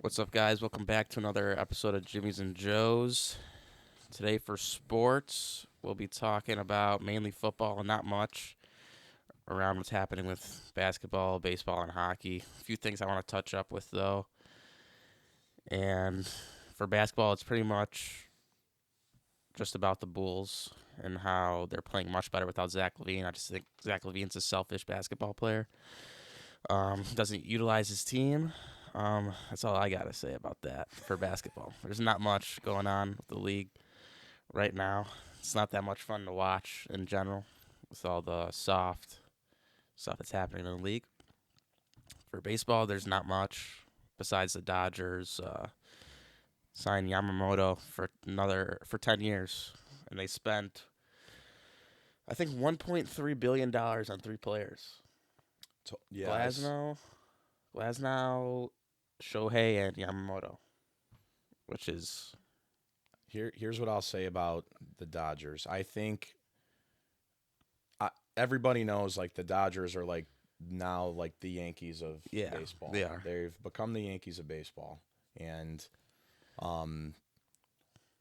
What's up, guys? Welcome back to another episode of Jimmy's and Joe's. Today, for sports, we'll be talking about mainly football and not much around what's happening with basketball, baseball, and hockey. A few things I want to touch up with, though. And for basketball, it's pretty much just about the Bulls and how they're playing much better without Zach LaVine. I just think Zach LaVine's a selfish basketball player. Doesn't utilize his team. That's all I gotta say about that for basketball. There's not much going on with the league right now. It's not that much fun to watch in general with all the soft stuff that's happening in the league. For baseball, there's not much besides the Dodgers signed Yamamoto for 10 years, and they spent I think 1.3 billion dollars on three players: Yeah, Glasnow, Shohei, and Yamamoto, which is here's what I'll say about the Dodgers. I think everybody knows like the Dodgers are like now like the Yankees of yeah, baseball. they are. They've become the Yankees of baseball, and um,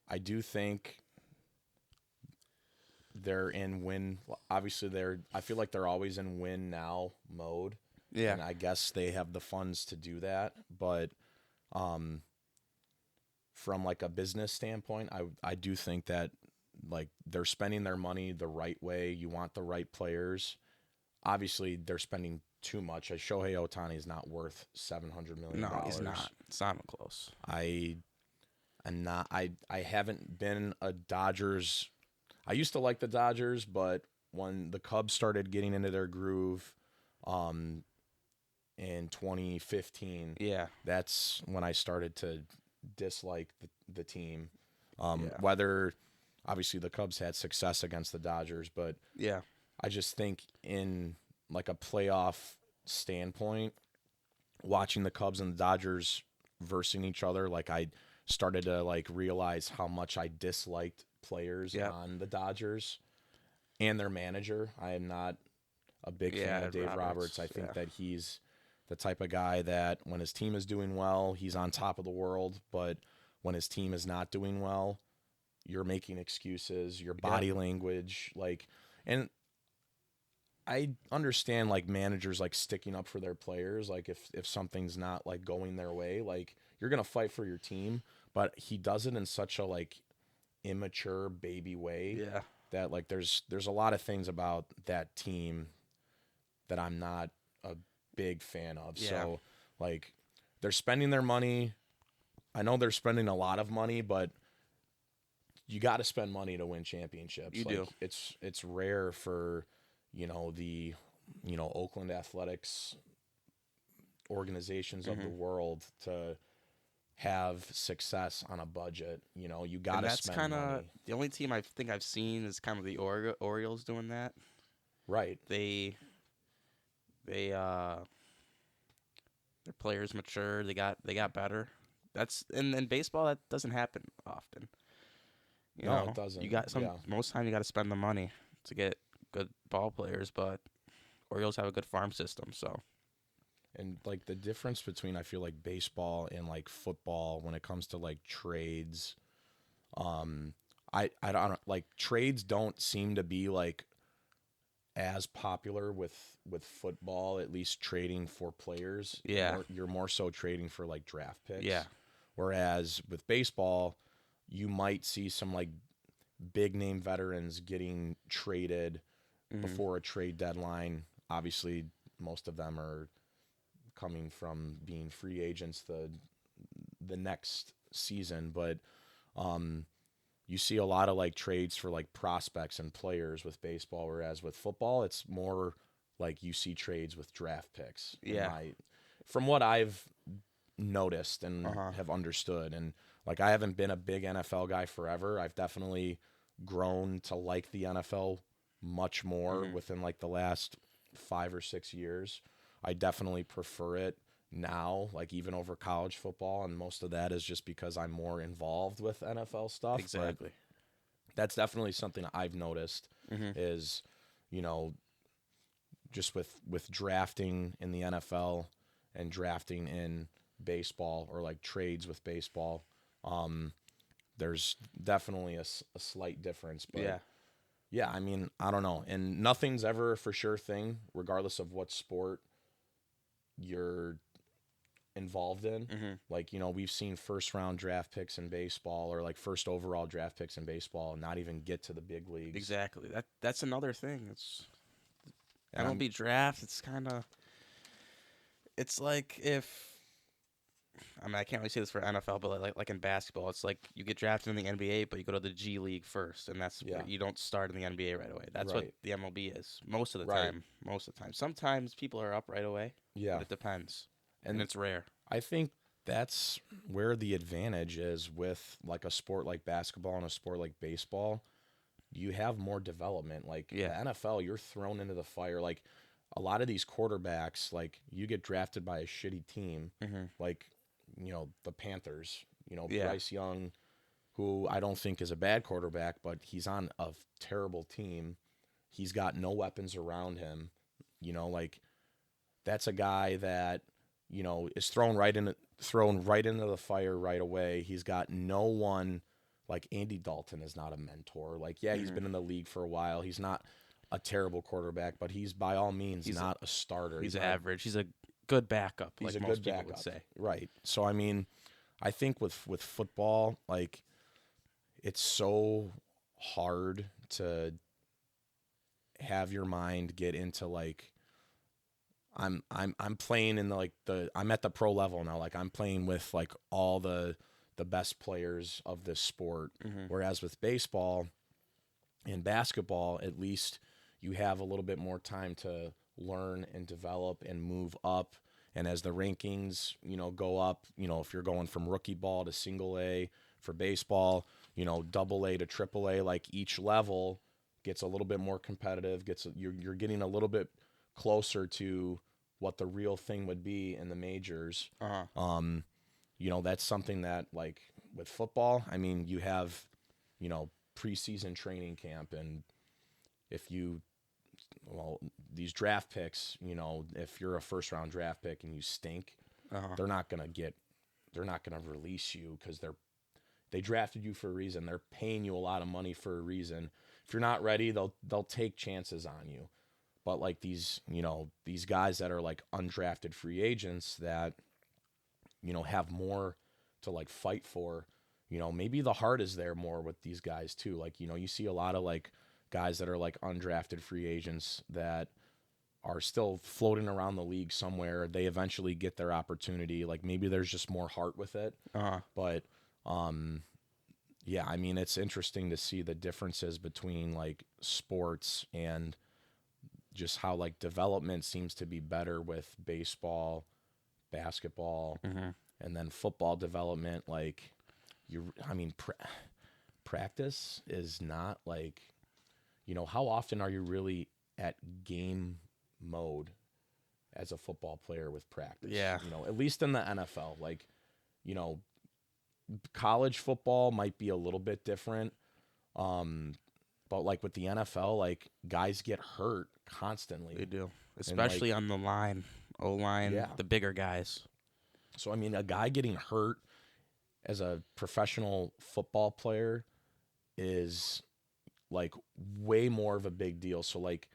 I do think they're in win. Obviously, they're. I feel like they're always in win now mode, Yeah, and I guess they have the funds to do that. But um, from like a business standpoint, I do think that like they're spending their money the right way. You want the right players. Obviously, they're spending too much. Shohei Otani is not worth $700 million. no, he's not. It's not even close. I am not. I haven't been a Dodgers. I used to like the Dodgers, but when the Cubs started getting into their groove, um, in 2015, Yeah, that's when I started to dislike the team. yeah, Whether obviously the Cubs had success against the Dodgers, but yeah, I just think in like a playoff standpoint, watching the Cubs and the Dodgers versing each other, like I started to like realize how much I disliked players yeah, on the Dodgers and their manager. I am not a big fan yeah. of Dave Roberts. I Roberts. think Yeah, that he's the type of guy that when his team is doing well, he's on top of the world, but when his team is not doing well, you're making excuses, your yeah, body language, like, and I understand like managers like sticking up for their players, like if something's not like going their way, like you're gonna fight for your team, but he does it in such a like immature baby way yeah, that like there's a lot of things about that team that I'm not a big fan of. yeah. So like they're spending their money. I know they're spending a lot of money, but you got to spend money to win championships. You do. Like it's rare for, the Oakland Athletics organizations of the Hmm. world to have success on a budget. You got And to that's spend kind of money. the only team I think I've seen is kind of the Orioles doing that. Right. They they their players mature. They got better. That's in baseball that doesn't happen often. You No, it know, you doesn't. got some Yeah. most time you got to spend the money to get good ball players, but Orioles have a good farm system, so And like the difference between I feel like baseball and like football when it comes to like trades, um, I don't like trades don't seem to be like as popular with football. At least trading for players, yeah, you're more so trading for like draft yeah, picks. Whereas with baseball, you might see some like big name veterans getting traded hmm, before a trade deadline. Obviously, most of them are coming from being free agents the next season, but um, you see a lot of like trades for like prospects and players with baseball, whereas with football, it's more like you see trades with draft picks. yeah, From what I've noticed uh and huh, have understood, and like I haven't been a big NFL guy forever. I've definitely grown to like the NFL much more hmm, within like the last 5 or 6 years. I definitely prefer it now, like even over college football, and most of that is just because I'm more involved with NFL stuff. But exactly, that's definitely something I've noticed hmm, is, you know, just with drafting in the NFL and drafting in baseball or like trades with baseball. Um, there's definitely a slight difference, but Yeah. yeah, I mean, I don't know. And nothing's ever a for sure thing, regardless of what sport you're involved in. Hmm. Like, we've seen first round draft picks in baseball or like first overall draft picks in baseball and not even get to the big leagues. Exactly. That's another thing. It's And I'm, MLB draft. It's kind of. It's like if. I mean, I can't really say this for NFL, but like in basketball, it's like you get drafted in the NBA, but you go to the G League first, and that's where yeah, you don't start in the NBA right away. That's what right, the MLB is most of the right. time. Most of the time. Sometimes people are up right away, but Yeah. it depends, and And it's rare. I think that's where the advantage is with like a sport like basketball and a sport like baseball. You have more development. Like Yeah. the NFL, you're thrown into the fire. Like a lot of these quarterbacks, like you get drafted by a shitty team, Hmm. like the Panthers. Yeah. Bryce Young, who I don't think is a bad quarterback, but he's on a terrible team. He's got no weapons around him. Like that's a guy that is thrown right into the fire right away. He's got no one. Like Andy Dalton is not a mentor. Like, yeah, he's Hmm. been in the league for a while. He's not a terrible quarterback, but he's by all means He's not a starter. he's He's not. average. He's a good backup, He's like a most good people would backup, say. right? So I mean, I think with football, like it's so hard to have your mind get into like I'm playing in I'm at the pro level now. Like I'm playing with like all the best players of this sport. Hmm. Whereas with baseball and basketball, at least you have a little bit more time to learn and develop and move up. And as the rankings, go up, if you're going from rookie ball to single A for baseball, double A to triple A, like each level gets a little bit more competitive, you're getting a little bit closer to what the real thing would be in the majors. Uh-huh. Um, that's something that like with football, I mean, you have, you know, preseason training camp and if you well, these draft picks, if you're a first round draft pick and you stink, Uh-huh. they're not gonna get they're not gonna release you because they drafted you for a reason. They're paying you a lot of money for a reason. If you're not ready, they'll take chances on you. But like these guys that are like undrafted free agents that have more to like fight for. Maybe the heart is there more with these guys too. Like you see a lot of like guys that are like undrafted free agents that are still floating around the league somewhere. They eventually get their opportunity. Like maybe there's just more heart with it. Uh-huh. But yeah, I mean it's interesting to see the differences between like sports and just how like development seems to be better with baseball, basketball, Hmm. and then football development. Like I mean, practice is not like how often are you really at game mode as a football player with practice? Yeah. At least in the NFL, like you know, college football might be a little bit different. Um, but like with the NFL, like guys get hurt They constantly. do. And like, Especially on the line, O line, yeah. the bigger guys. So I mean, a guy getting hurt as a professional football player is like way more of a big deal. So like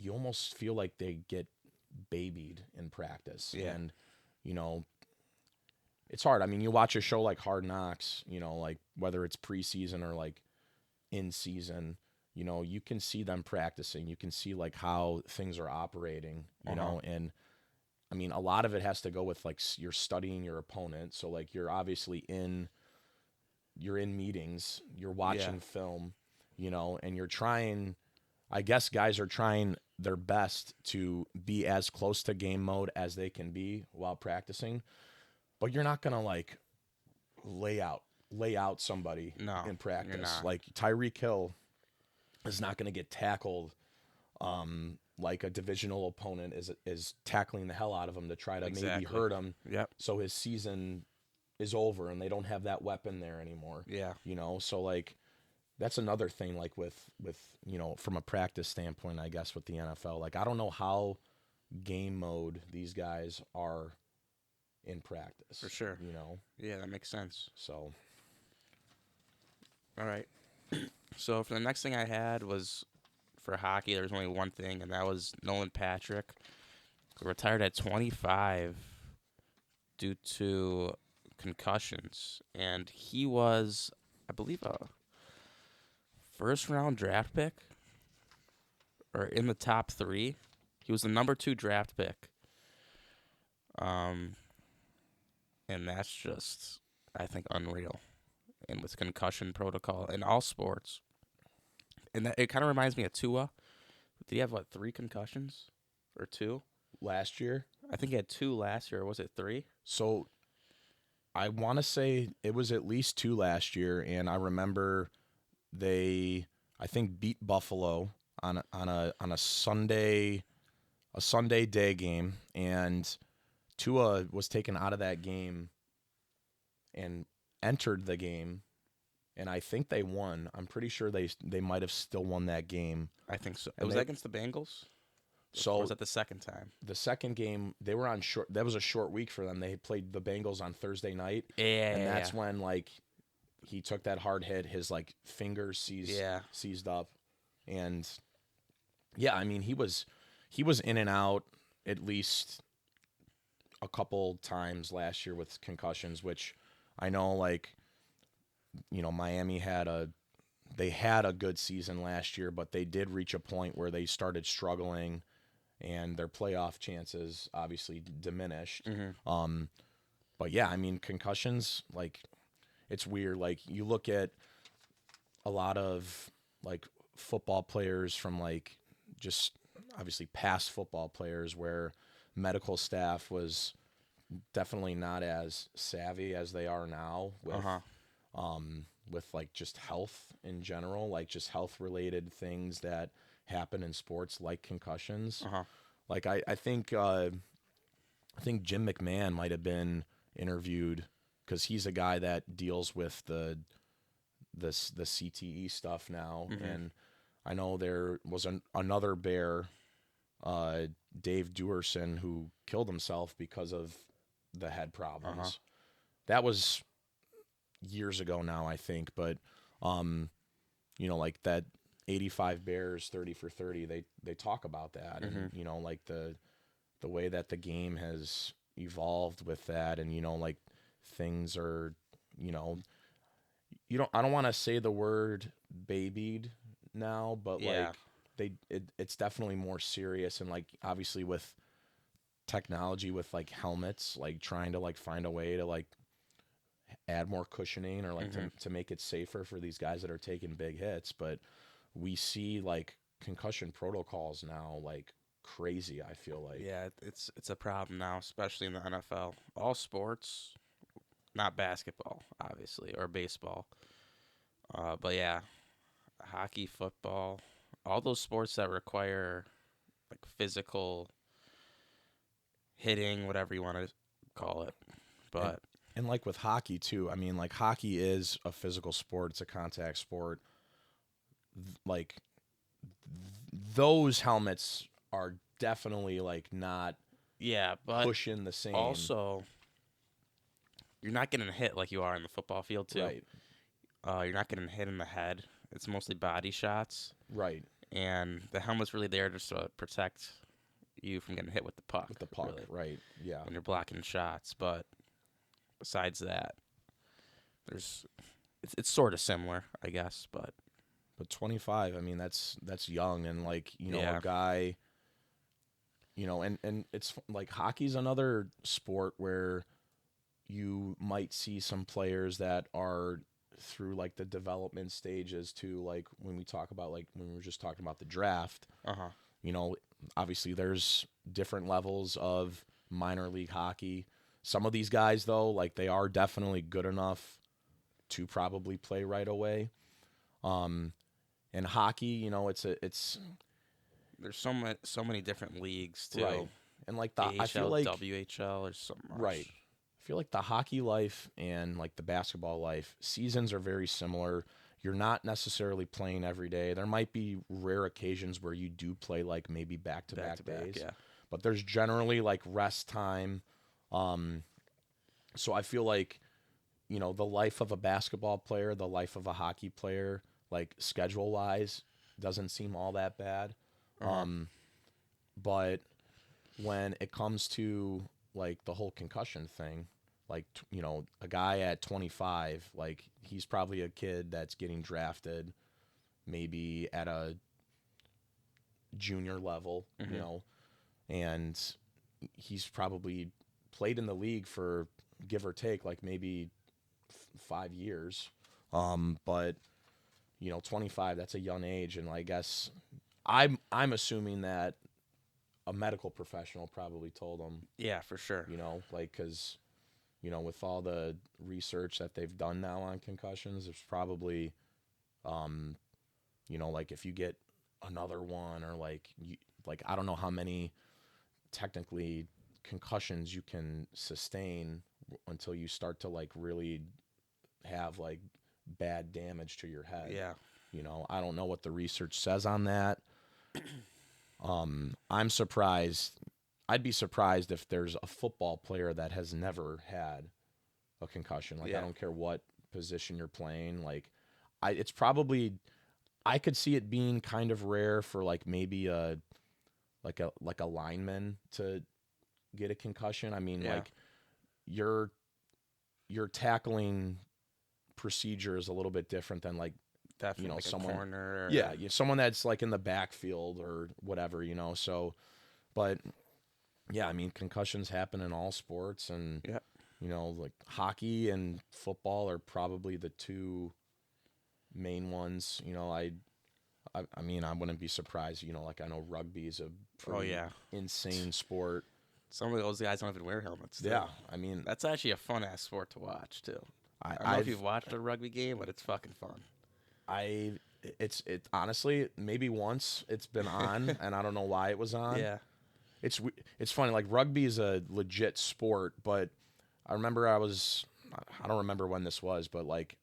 you almost feel like they get babied in practice. Yeah. And you know, it's hard. I mean, you watch a show like Hard Knocks, like whether it's preseason or like in season, you can see them practicing. You can see like how things are operating, Uh-huh. and I mean, a lot of it has to go with like you're studying your opponent. So like you're obviously you're in meetings, you're Yeah. watching film, and you're trying. I guess guys are trying their best to be as close to game mode as they can be while practicing, but you're not gonna like lay out lay out somebody No, in you're practice. not. Like Tyreek Hill is not gonna get tackled like a divisional opponent is tackling the hell out of him to try to maybe Exactly. hurt him, Yep. so his season is over and they don't have that weapon there anymore. Yeah. So like that's another thing. Like with from a practice standpoint, I guess with the NFL, like I don't know how game mode these guys are in practice. For sure. You know, Yeah, that makes sense. so All right. So for the next thing I had was for hockey. There was only one thing, and that was Nolan Patrick, who retired at 25 due to concussions, and he was, I believe, a first round draft pick or in the top 3. He was the number 2 draft pick. Um, and that's just, I think, unreal. And with concussion protocol in all sports, and that, it kind of reminds me of Tua. Did he have what 3 concussions or 2? last year, I think he had 2 last year. Or was it 3? so I want to say it was at least 2 last year, and I remember they, I think, beat Buffalo on a Sunday day game, and Tua was taken out of that game and entered the game, and I think they won. I'm pretty sure they might have still won that game. I think so. And Was they- that against the Bengals? Or So was that the second time? the second game they were on short. That was a short week for them. They played the Bengals on Thursday night, Yeah, and that's when like he took that hard hit. His like fingers seized up, and yeah, I mean he was in and out at least a couple times last year with concussions, which I know like Miami had a good season last year, but they did reach a point where they started struggling and their playoff chances obviously diminished. But yeah, I mean concussions, like it's weird. Like you look at a lot of like football players from like just obviously past football players where medical staff was definitely not as savvy as they are now with like just health in general, like just health related things that happen in sports like concussions. Like I think Jim McMahon might have been interviewed because he's a guy that deals with the CTE stuff now, and I know there was another Bear, Dave Duerson, who killed himself because of the head problems. That was years ago now, I think, but like that 85 Bears 30 for 30, they talk about that, and like the way that the game has evolved with that, and like things are, I don't want to say the word babied now, but Yeah. like it's definitely more serious, and like obviously with technology with like helmets, like trying to like find a way to like add more cushioning or like to make it safer for these guys that are taking big hits. But we see like concussion protocols now like crazy, I feel like. Yeah, it's a problem now, especially in the NFL. All sports, not basketball, obviously, or baseball. But yeah, hockey, football, all those sports that require like physical hitting, whatever you want to call it. But And like with hockey too, I mean, like hockey is a physical sport. It's a contact sport. Like those helmets are definitely like not yeah, but pushing the same. also you're not getting hit like you are in the football field too. Right. You're not getting hit in the head. It's mostly body shots. Right. And the helmet's really there just to protect you from getting hit with the puck. With the puck, really, right. Yeah. when you're blocking shots. But besides that, it's sort of similar, I guess. But 25, I mean, that's young, and like, Yeah. a guy, and it's like hockey's another sport where you might see some players that are through like the development stages too, like when we talk about like when we were just talking about the draft, obviously there's different levels of minor league hockey. Some of these guys though, like they are definitely good enough to probably play right away. And hockey, it's there's so many different leagues too. right. And like AHL, I feel like WHL, or something. right. I feel like the hockey life and like the basketball life, seasons are very similar. You're not necessarily playing every day. There might be rare occasions where you do play like maybe back-to-back days. Yeah. But there's generally like rest time. So I feel like, the life of a basketball player, the life of a hockey player, like schedule wise, doesn't seem all that bad. Uh-huh. But when it comes to like the whole concussion thing, like, a guy at 25, like he's probably a kid that's getting drafted maybe at a junior level, Mm-hmm. and he's probably played in the league for give or take like maybe 5 years. But 25, that's a young age, and I guess I'm assuming that a medical professional probably told him, Yeah, for sure. like because with all the research that they've done now on concussions, there's probably like if you get another one or like I don't know how many technically concussions you can sustain until you start to like really have like bad damage to your head. Yeah. I don't know what the research says on that. I'm surprised. I'd be surprised if there's a football player that has never had a concussion. Like I Yeah. don't care what position you're playing. Like it's probably I could see it being kind of rare for like maybe a lineman to get a concussion. I mean, Yeah. like your tackling procedure is a little bit different than like Definitely like a someone, corner. yeah, someone that's like in the backfield or whatever, so but yeah, I mean concussions happen in all sports, and Yeah. like hockey and football are probably the two main ones. I mean, I wouldn't be surprised, like I know rugby is a Oh pretty yeah. insane sport. Some of those guys don't even wear helmets too. Yeah, I mean, That's actually a fun ass sport to watch too. I, I don't know if I've you've watched a rugby game, but it's fucking fun. I it honestly maybe once it's been on and I don't know why it was on. Yeah. It's funny, like rugby is a legit sport, but I remember I don't remember when this was, but like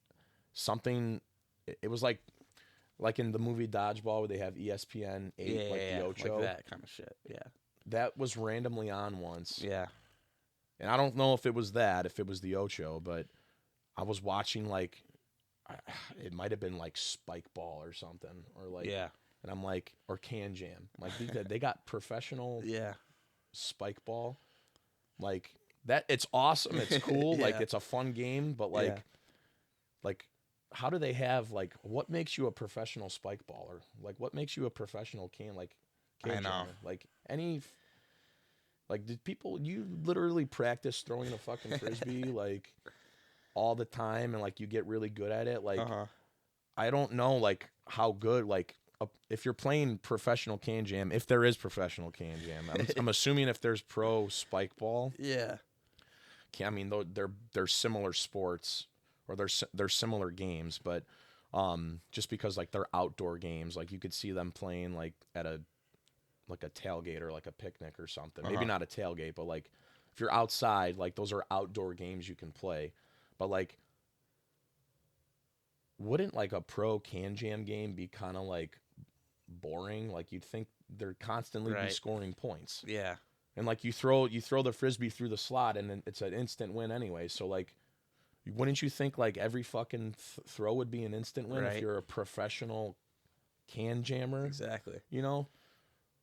something it was like in the movie Dodgeball where they have ESPN 8 Yeah, like yeah, the yeah. Like Ocho. that kind of shit. Yeah. That was randomly on once. Yeah. And I don't know if it was if it was the Ocho, but I was watching like it might have been like Spike Ball or something, or like, Yeah. and I'm like, or Can Jam, like they got professional Yeah. Spike Ball, like that. It's awesome. It's cool. Like Yeah. it's a fun game, but Yeah. like, how do they have like what makes you a professional Spike Baller? Like what makes you a professional I Can know. Jammer? Like did people you literally practice throwing a fucking frisbee like all the time and like you get really good at it? Like Uh-huh. I don't know like how good like if you're playing professional can jam, if there is professional can jam. I'm assuming if there's pro spike ball. Yeah. I mean they're similar sports or they're similar games, but just because like they're outdoor games, like you could see them playing like at a tailgate or like a picnic or something. Maybe Uh-huh. not a tailgate, but like if you're outside, like those are outdoor games you can play. But like wouldn't like a pro can jam game be kind of like boring? Like you'd think they'd constantly be Right. scoring points. Yeah. And like you throw the frisbee through the slot and then it's an instant win anyway. So like wouldn't you think like every fucking throw would be an instant win if Right. you're a professional can jammer, Exactly. you know?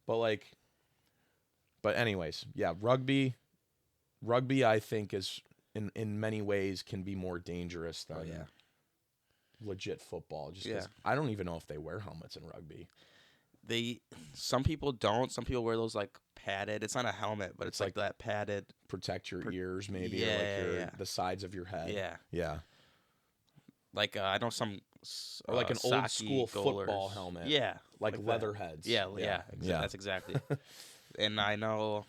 But like but anyways, yeah, rugby I think is in many ways can be more dangerous Oh than yeah. legit football just Yeah. cuz I don't even know if they wear helmets in rugby. They some people don't. Some people wear those like padded. It's not a helmet, but It's it's like like that padded. protect your ears maybe or like Yeah, yeah, the sides of your head. yeah. Yeah. Like I know some Or like an old school soccer football goalers. helmet. Yeah, Like that. leather heads. Yeah, Yeah. yeah. Yeah. That's exactly. And I know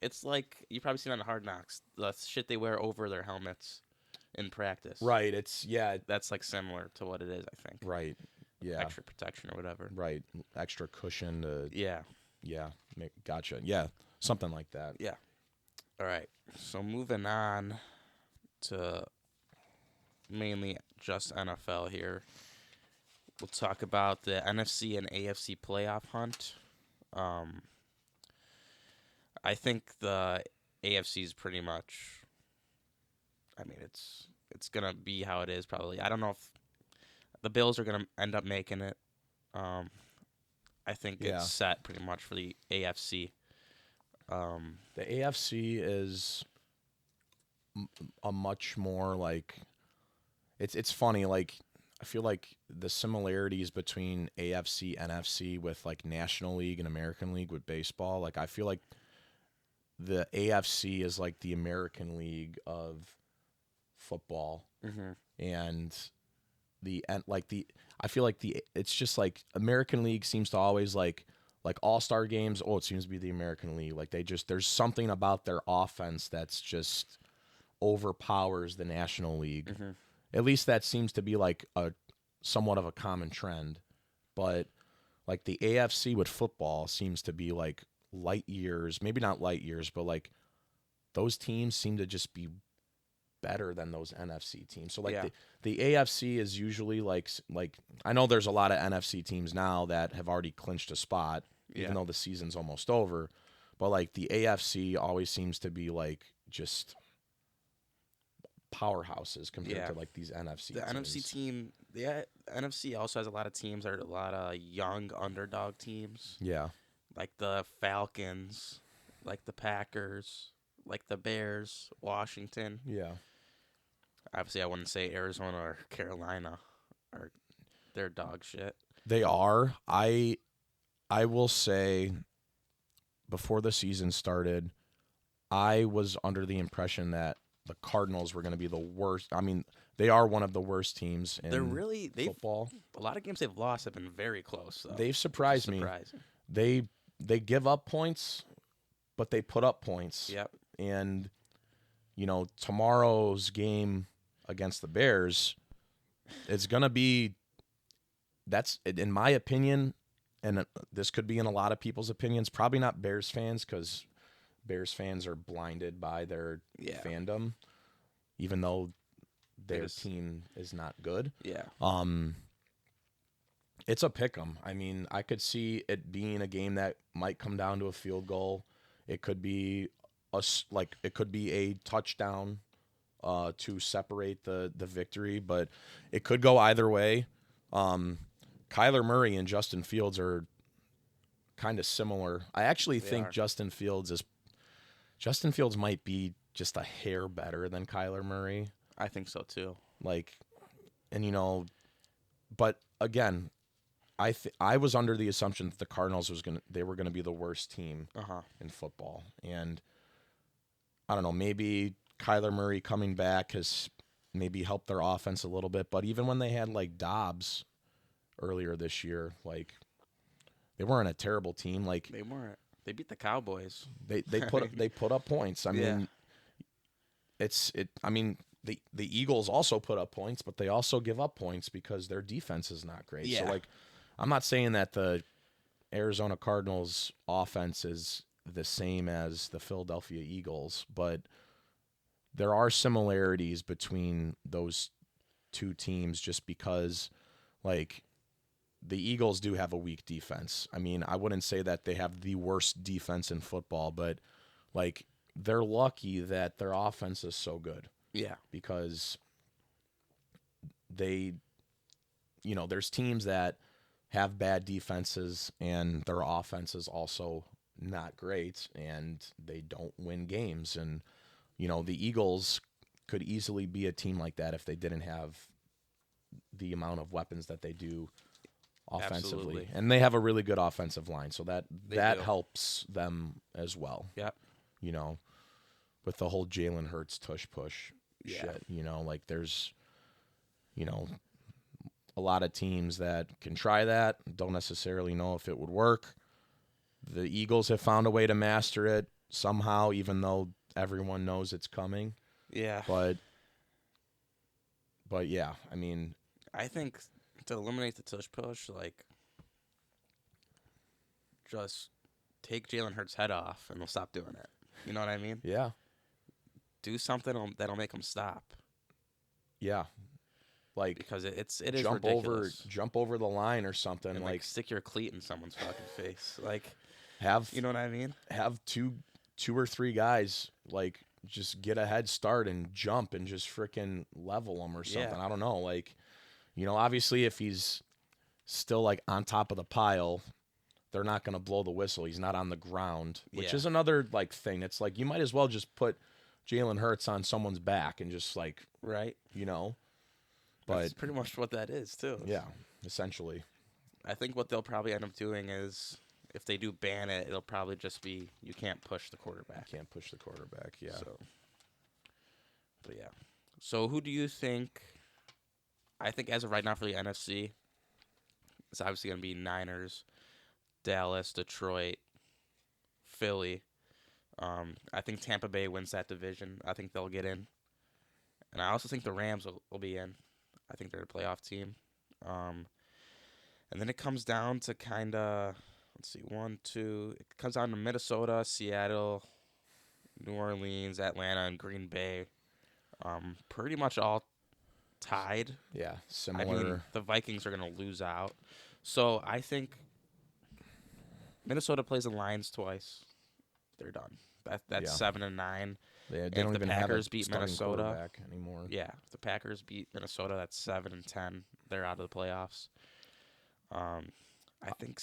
it's like you probably seen on the Hard Knocks the shit they wear over their helmets in practice. Right. It's yeah. That's like similar to what it is. I think Right. Yeah. extra protection or whatever. Right. Extra cushion to Yeah. yeah. Gotcha. Yeah. Something like that. Yeah. All right. So moving on to mainly just NFL here. We'll talk about the NFC and AFC playoff hunt. I think the AFC is pretty much I mean, it's gonna be how it is probably. I don't know if the Bills are gonna end up making it. Um, I think it's Yeah. set pretty much for the AFC. Um, The AFC is a much more like it's funny like I feel like the similarities between AFC NFC with like National League and American League with baseball, like I feel like the AFC is like the American League of football, hmm and the I feel like the it's just like American League seems to always like all-star games, oh it seems to be the American League, like they just there's something about their offense that's just overpowers the National League. hmm At least that seems to be like a somewhat of a common trend. But like the AFC with football seems to be like light years, maybe not light years, but like those teams seem to just be better than those NFC teams. So like Yeah. the AFC is usually like I know there's a lot of NFC teams now that have already clinched a spot, even Yeah. though the season's almost over. But like the AFC always seems to be like just powerhouses compared Yeah. to like these NFC The NFC teams. team, the NFC also has a lot of teams that are a lot of young underdog teams, Yeah. like the Falcons, like the Packers, like the Bears, Washington. Yeah. Obviously, I wouldn't say Arizona or Carolina are they're dog shit. They are. I will say before the season started, I was under the impression that the Cardinals were going to be the worst. I mean, they are one of the worst teams They're in really they've football. a lot of games they've lost have been very close though, They've which is surprised me. surprising. They they give up points, but they put up points. Yep. And tomorrow's game against the Bears, it's going to be that's in my opinion, and this could be in a lot of people's opinions, probably not Bears fans because Bears fans are blinded by their Yeah. fandom, even though They their just team is not good. yeah. It's a pick 'em. I mean, I could see it being a game that might come down to a field goal. It could be it could be a touchdown to separate the victory, but it could go either way. Kyler Murray and Justin Fields are kind of similar. I actually They think are. Justin Fields might be just a hair better than Kyler Murray. I think so too. Like, and but again, I was under the assumption that the Cardinals they were gonna be the worst team Uh-huh. in football, and I don't know, maybe Kyler Murray coming back has maybe helped their offense a little bit. But even when they had like Dobbs earlier this year, like they weren't a terrible team. Like They weren't. They beat the Cowboys. they put up points. I Yeah. mean, I mean, the Eagles also put up points, but they also give up points because their defense is not great. So Yeah. like, I'm not saying that the Arizona Cardinals offense is the same as the Philadelphia Eagles, but there are similarities between those two teams just because like the Eagles do have a weak defense. I mean, I wouldn't say that they have the worst defense in football, but like they're lucky that their offense is so good Yeah. because they there's teams that have bad defenses and their offense is also not great and they don't win games. And the Eagles could easily be a team like that if they didn't have the amount of weapons that they do offensively. Absolutely. And they have a really good offensive line, so that They that do. helps them as well. Yep. You know, with the whole Jalen Hurts tush push Yeah. shit. Like there's a lot of teams that can try that, don't necessarily know if it would work. The Eagles have found a way to master it somehow, even though everyone knows it's coming. Yeah. But yeah, I mean, I think to eliminate the tush push, like, just take Jalen Hurts' head off and they'll stop doing it. You know what I mean? yeah, Do something that'll make them stop yeah, like because it is ridiculous. jump over the line or something. And Like stick your cleat in someone's fucking face. Like, have you know what I mean? have two or three guys like just get a head start and jump and just freaking level them or something. Yeah. I don't know. Like, obviously if he's still like on top of the pile, they're not going to blow the whistle. He's not on the ground, which Yeah. is another like thing. It's like you might as well just put Jalen Hurts on someone's back and just like, Right. But That's pretty much what that is too. yeah, essentially. I think what they'll probably end up doing is if they do ban it, it'll probably just be you can't push the quarterback. Can't push the quarterback. Yeah. So, but yeah. So who do you think? I think as of right now for the NFC, it's obviously going to be Niners, Dallas, Detroit, Philly. I think Tampa Bay wins that division. I think they'll get in, and I also think the Rams will be in. I think they're a playoff team. And then it comes down to kind of, let's see, 1, 2. It comes down to Minnesota, Seattle, New Orleans, Atlanta, and Green Bay. Pretty much all tied. Yeah, I similar. mean, the Vikings are going to lose out. So I think Minnesota plays the Lions twice. They're done. That's Yeah. 7-9. They if don't the even Packers have a beat starting Minnesota quarterback anymore. Yeah, if the Packers beat Minnesota, that's 7-10. They're out of the playoffs. I think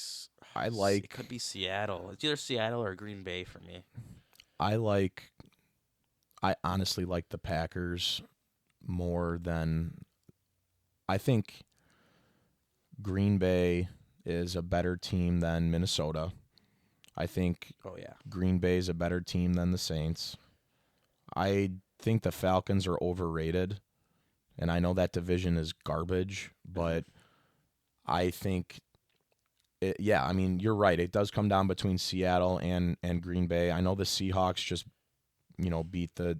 it could be Seattle. It's either Seattle or Green Bay for me. I honestly like the Packers more than I think Green Bay is a better team than Minnesota. I think Oh yeah. Green Bay is a better team than the Saints. I think the Falcons are overrated, and I know that division is garbage, but I think I mean, you're right. It does come down between Seattle and Green Bay. I know the Seahawks just, beat the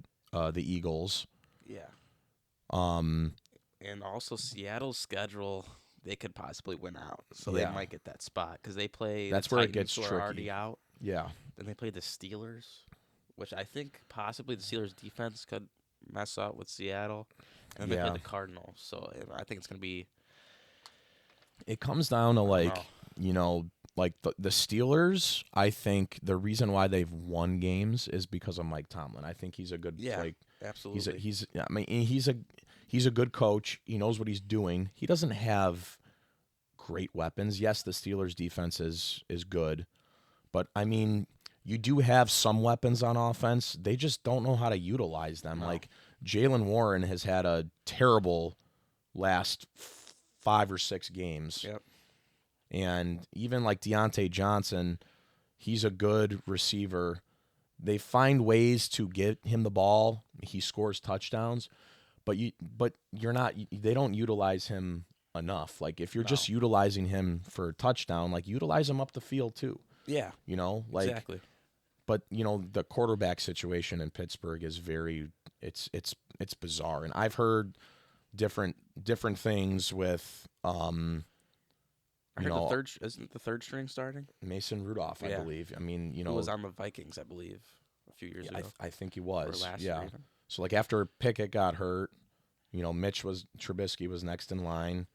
Eagles. Yeah. Um, And also Seattle's schedule, they could possibly win out, so Yeah. they might get that spot because they play. That's the where it Titans, gets who are tricky. already out. yeah, Then they play the Steelers, which I think possibly the Steelers' defense could mess up with Seattle, and then they Yeah. play the Cardinals. So I think it's gonna be. it comes down to I don't know. like the Steelers. I think the reason why they've won games is because of Mike Tomlin. I think he's a good Yeah, like absolutely. he's a good coach. He knows what he's doing. He doesn't have great weapons. Yes, the Steelers defense is good, but I mean, you do have some weapons on offense. They just don't know how to utilize them. No. Like Jalen Warren has had a terrible last 5 or 6 games. Yep. And even like Deontay Johnson, he's a good receiver. They find ways to get him the ball. He scores touchdowns, but you're not. They don't utilize him enough. Like if you're just utilizing him for a touchdown, like utilize him up the field too. Yeah. Exactly. But the quarterback situation in Pittsburgh is it's bizarre, and I've heard different things with I heard isn't the third string starting? Mason Rudolph, I Yeah. believe. I mean, Who was on the Vikings, I believe, a few years ago. I think he Or was. last Yeah. year even. So like after Pickett got hurt, Trubisky was next in line.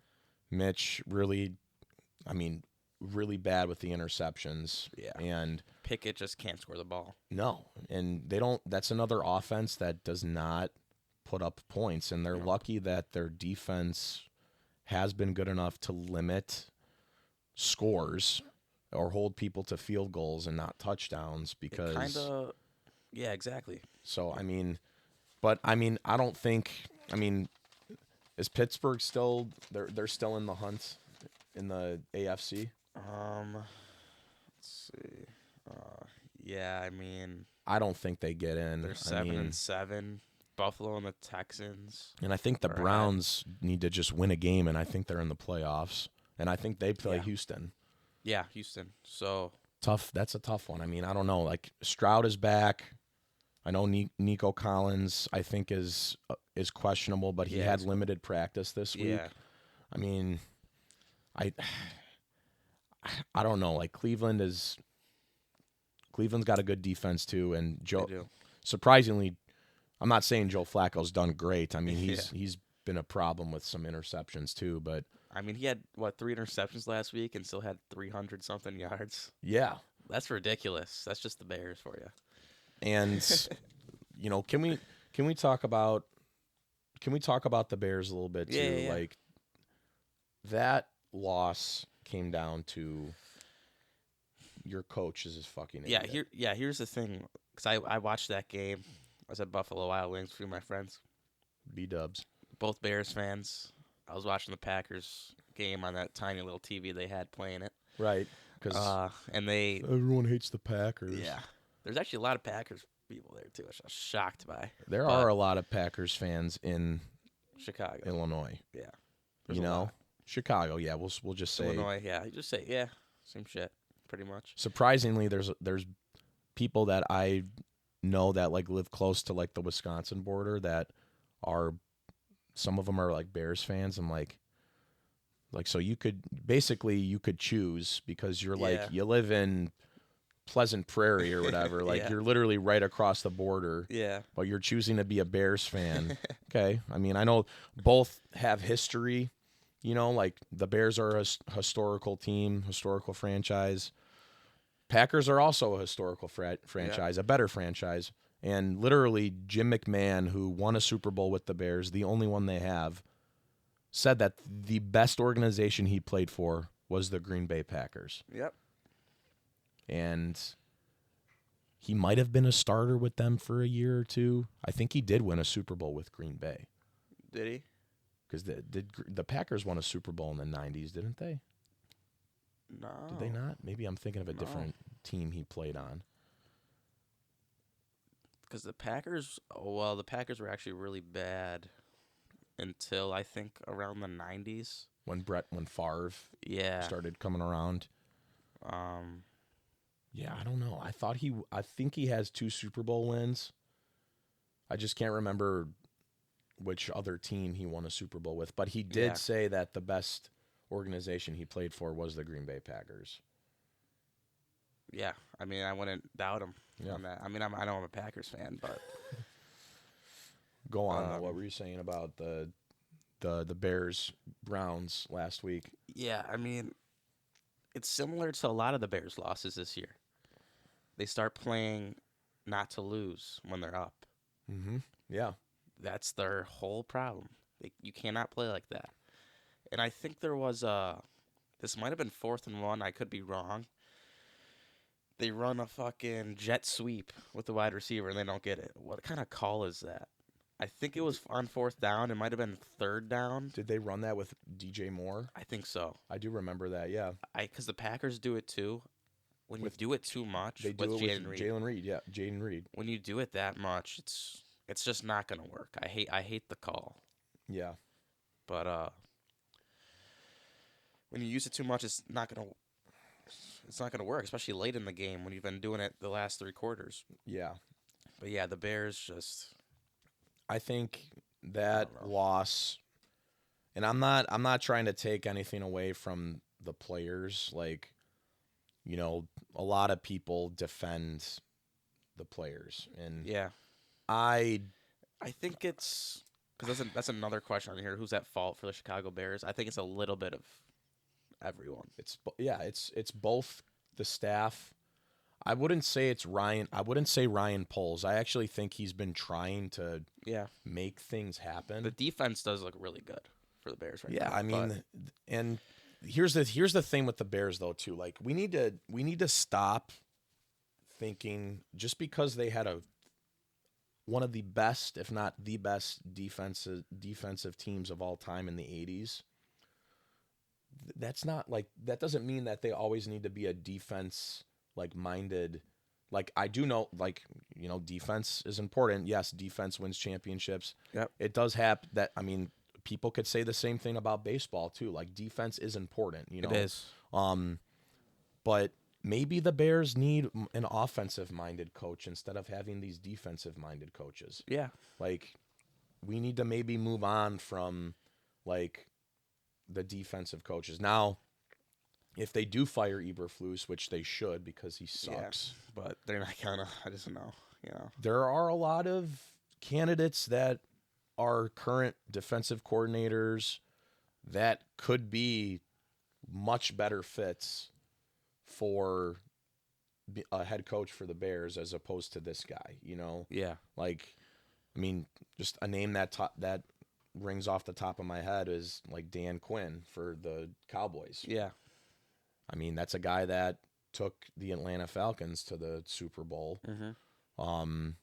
Mitch really bad with the interceptions. Yeah. And Pickett just can't score the ball. no, and they don't. That's another offense that does not put up points, and they're lucky that their defense has been good enough to limit scores or hold people to field goals and not touchdowns because Yeah, exactly. so I mean I don't think is Pittsburgh still they're still in the hunt in the AFC? Let's see. Yeah, I mean I don't think they get in. they're 7-7. Buffalo and the Texans. And I think the Browns need to just win a game, and I think they're in the playoffs. And I think they play Houston. Yeah, Houston. So tough. That's a tough one. I mean, I don't know. Like Stroud is back. I know Nico Collins, I think, is questionable, but he had limited practice this week. Yeah. I mean, I don't know. Like Cleveland's got a good defense too, and surprisingly, I'm not saying Joe Flacco's done great. I mean, he's been a problem with some interceptions too, but I mean, he had 3 interceptions last week and still had 300 something yards. Yeah, that's ridiculous. That's just the Bears for you. And can we talk about the Bears a little bit Yeah, too? yeah, yeah. Like that loss came down to your coach is a fucking idiot. Here's the thing, because I watched that game. I was at Buffalo Wild Wings with my friends, B-dubs. both Bears fans. I was watching the Packers game on that tiny little TV they had playing it. Right. Because And they, everyone hates the Packers. yeah, there's actually a lot of Packers people there too, which I was shocked by. There But are a lot of Packers fans in Chicago, Illinois. yeah, there's You a know, lot. Chicago. Yeah, we'll just say. Illinois, yeah, you just say same shit, pretty much. Surprisingly, there's people that I know that like live close to like the Wisconsin border that are some of them are like Bears fans. I'm like so you could choose because you're like Yeah. you live in Pleasant Prairie or whatever. Like Yeah. you're literally right across the border, Yeah, but you're choosing to be a Bears fan. Okay, I mean I know both have history. Like the Bears are a historical team, historical franchise. Packers are also a historical franchise, a better franchise. And literally, Jim McMahon, who won a Super Bowl with the Bears, the only one they have, said that the best organization he played for was the Green Bay Packers. yep. And he might have been a starter with them for a year or two. I think he did win a Super Bowl with Green Bay. Did he? Because the Packers won a Super Bowl in the 90s, didn't they? No. Did they not? Maybe I'm thinking of a No. different team he played on. Because the Packers were actually really bad until I think around the 90s. When Favre Yeah. started coming around. Um, Yeah, I don't know. I think he has 2 Super Bowl wins. I just can't remember which other team he won a Super Bowl with, but he did Yeah. say that the best organization he played for was the Green Bay Packers. yeah. I mean, I wouldn't doubt him Yeah. on that. I mean, I know I'm a Packers fan, but Go on though. What were you saying about the Bears Browns last week? yeah, I mean, it's similar to a lot of the Bears' losses this year. They start playing not to lose when they're up. Mm-hmm. Yeah. That's their whole problem. You cannot play like that. And I think there was this might have been 4th and 1. I could be wrong. They run a fucking jet sweep with the wide receiver and they don't get it. What kind of call is that? I think it was on 4th down. It might have been 3rd down. Did they run that with DJ Moore? I think so. I do remember that. Yeah. Because the Packers do it too. When you do it too much, They do with it Jayden with Reed. Jalen Reed. Yeah, Jaden Reed. When you do it that much, it's just not gonna work. I hate the call. Yeah. But when you use it too much, it's not gonna work, especially late in the game when you've been doing it the last 3 quarters. Yeah. But yeah, the Bears just I think that loss, and I'm not trying to take anything away from the players. Like, a lot of people defend the players, and yeah. I I think it's because that's another question on here. Who's at fault for the Chicago Bears? I think it's a little bit of everyone. it's both the staff. I wouldn't say it's Ryan. I wouldn't say Ryan Poles. I actually think he's been trying to make things happen. The defense does look really good for the Bears right now. Yeah, I mean, and here's the thing with the Bears though too. Like we need to stop thinking just because they had one of the best, if not the best defensive teams of all time in the 80s. That's not like that doesn't mean that they always need to be a defense minded. Like I do know defense is important. Yes, defense wins championships. Yep. It does happen that people could say the same thing about baseball too. Like defense is important, It is. But maybe the Bears need an offensive minded coach instead of having these defensive minded coaches. Yeah. Like we need to maybe move on from the defensive coaches. Now, if they do fire Eberflus, which they should because he sucks. Yeah, but they're not gonna. I just know. There are a lot of candidates that are current defensive coordinators that could be much better fits for a head coach for the Bears as opposed to this guy. You know, Yeah. like I mean, just a name that rings off the top of my head is like Dan Quinn for the Cowboys. Yeah. I mean, that's a guy that took the Atlanta Falcons to the Super Bowl. Mm-hmm. Um,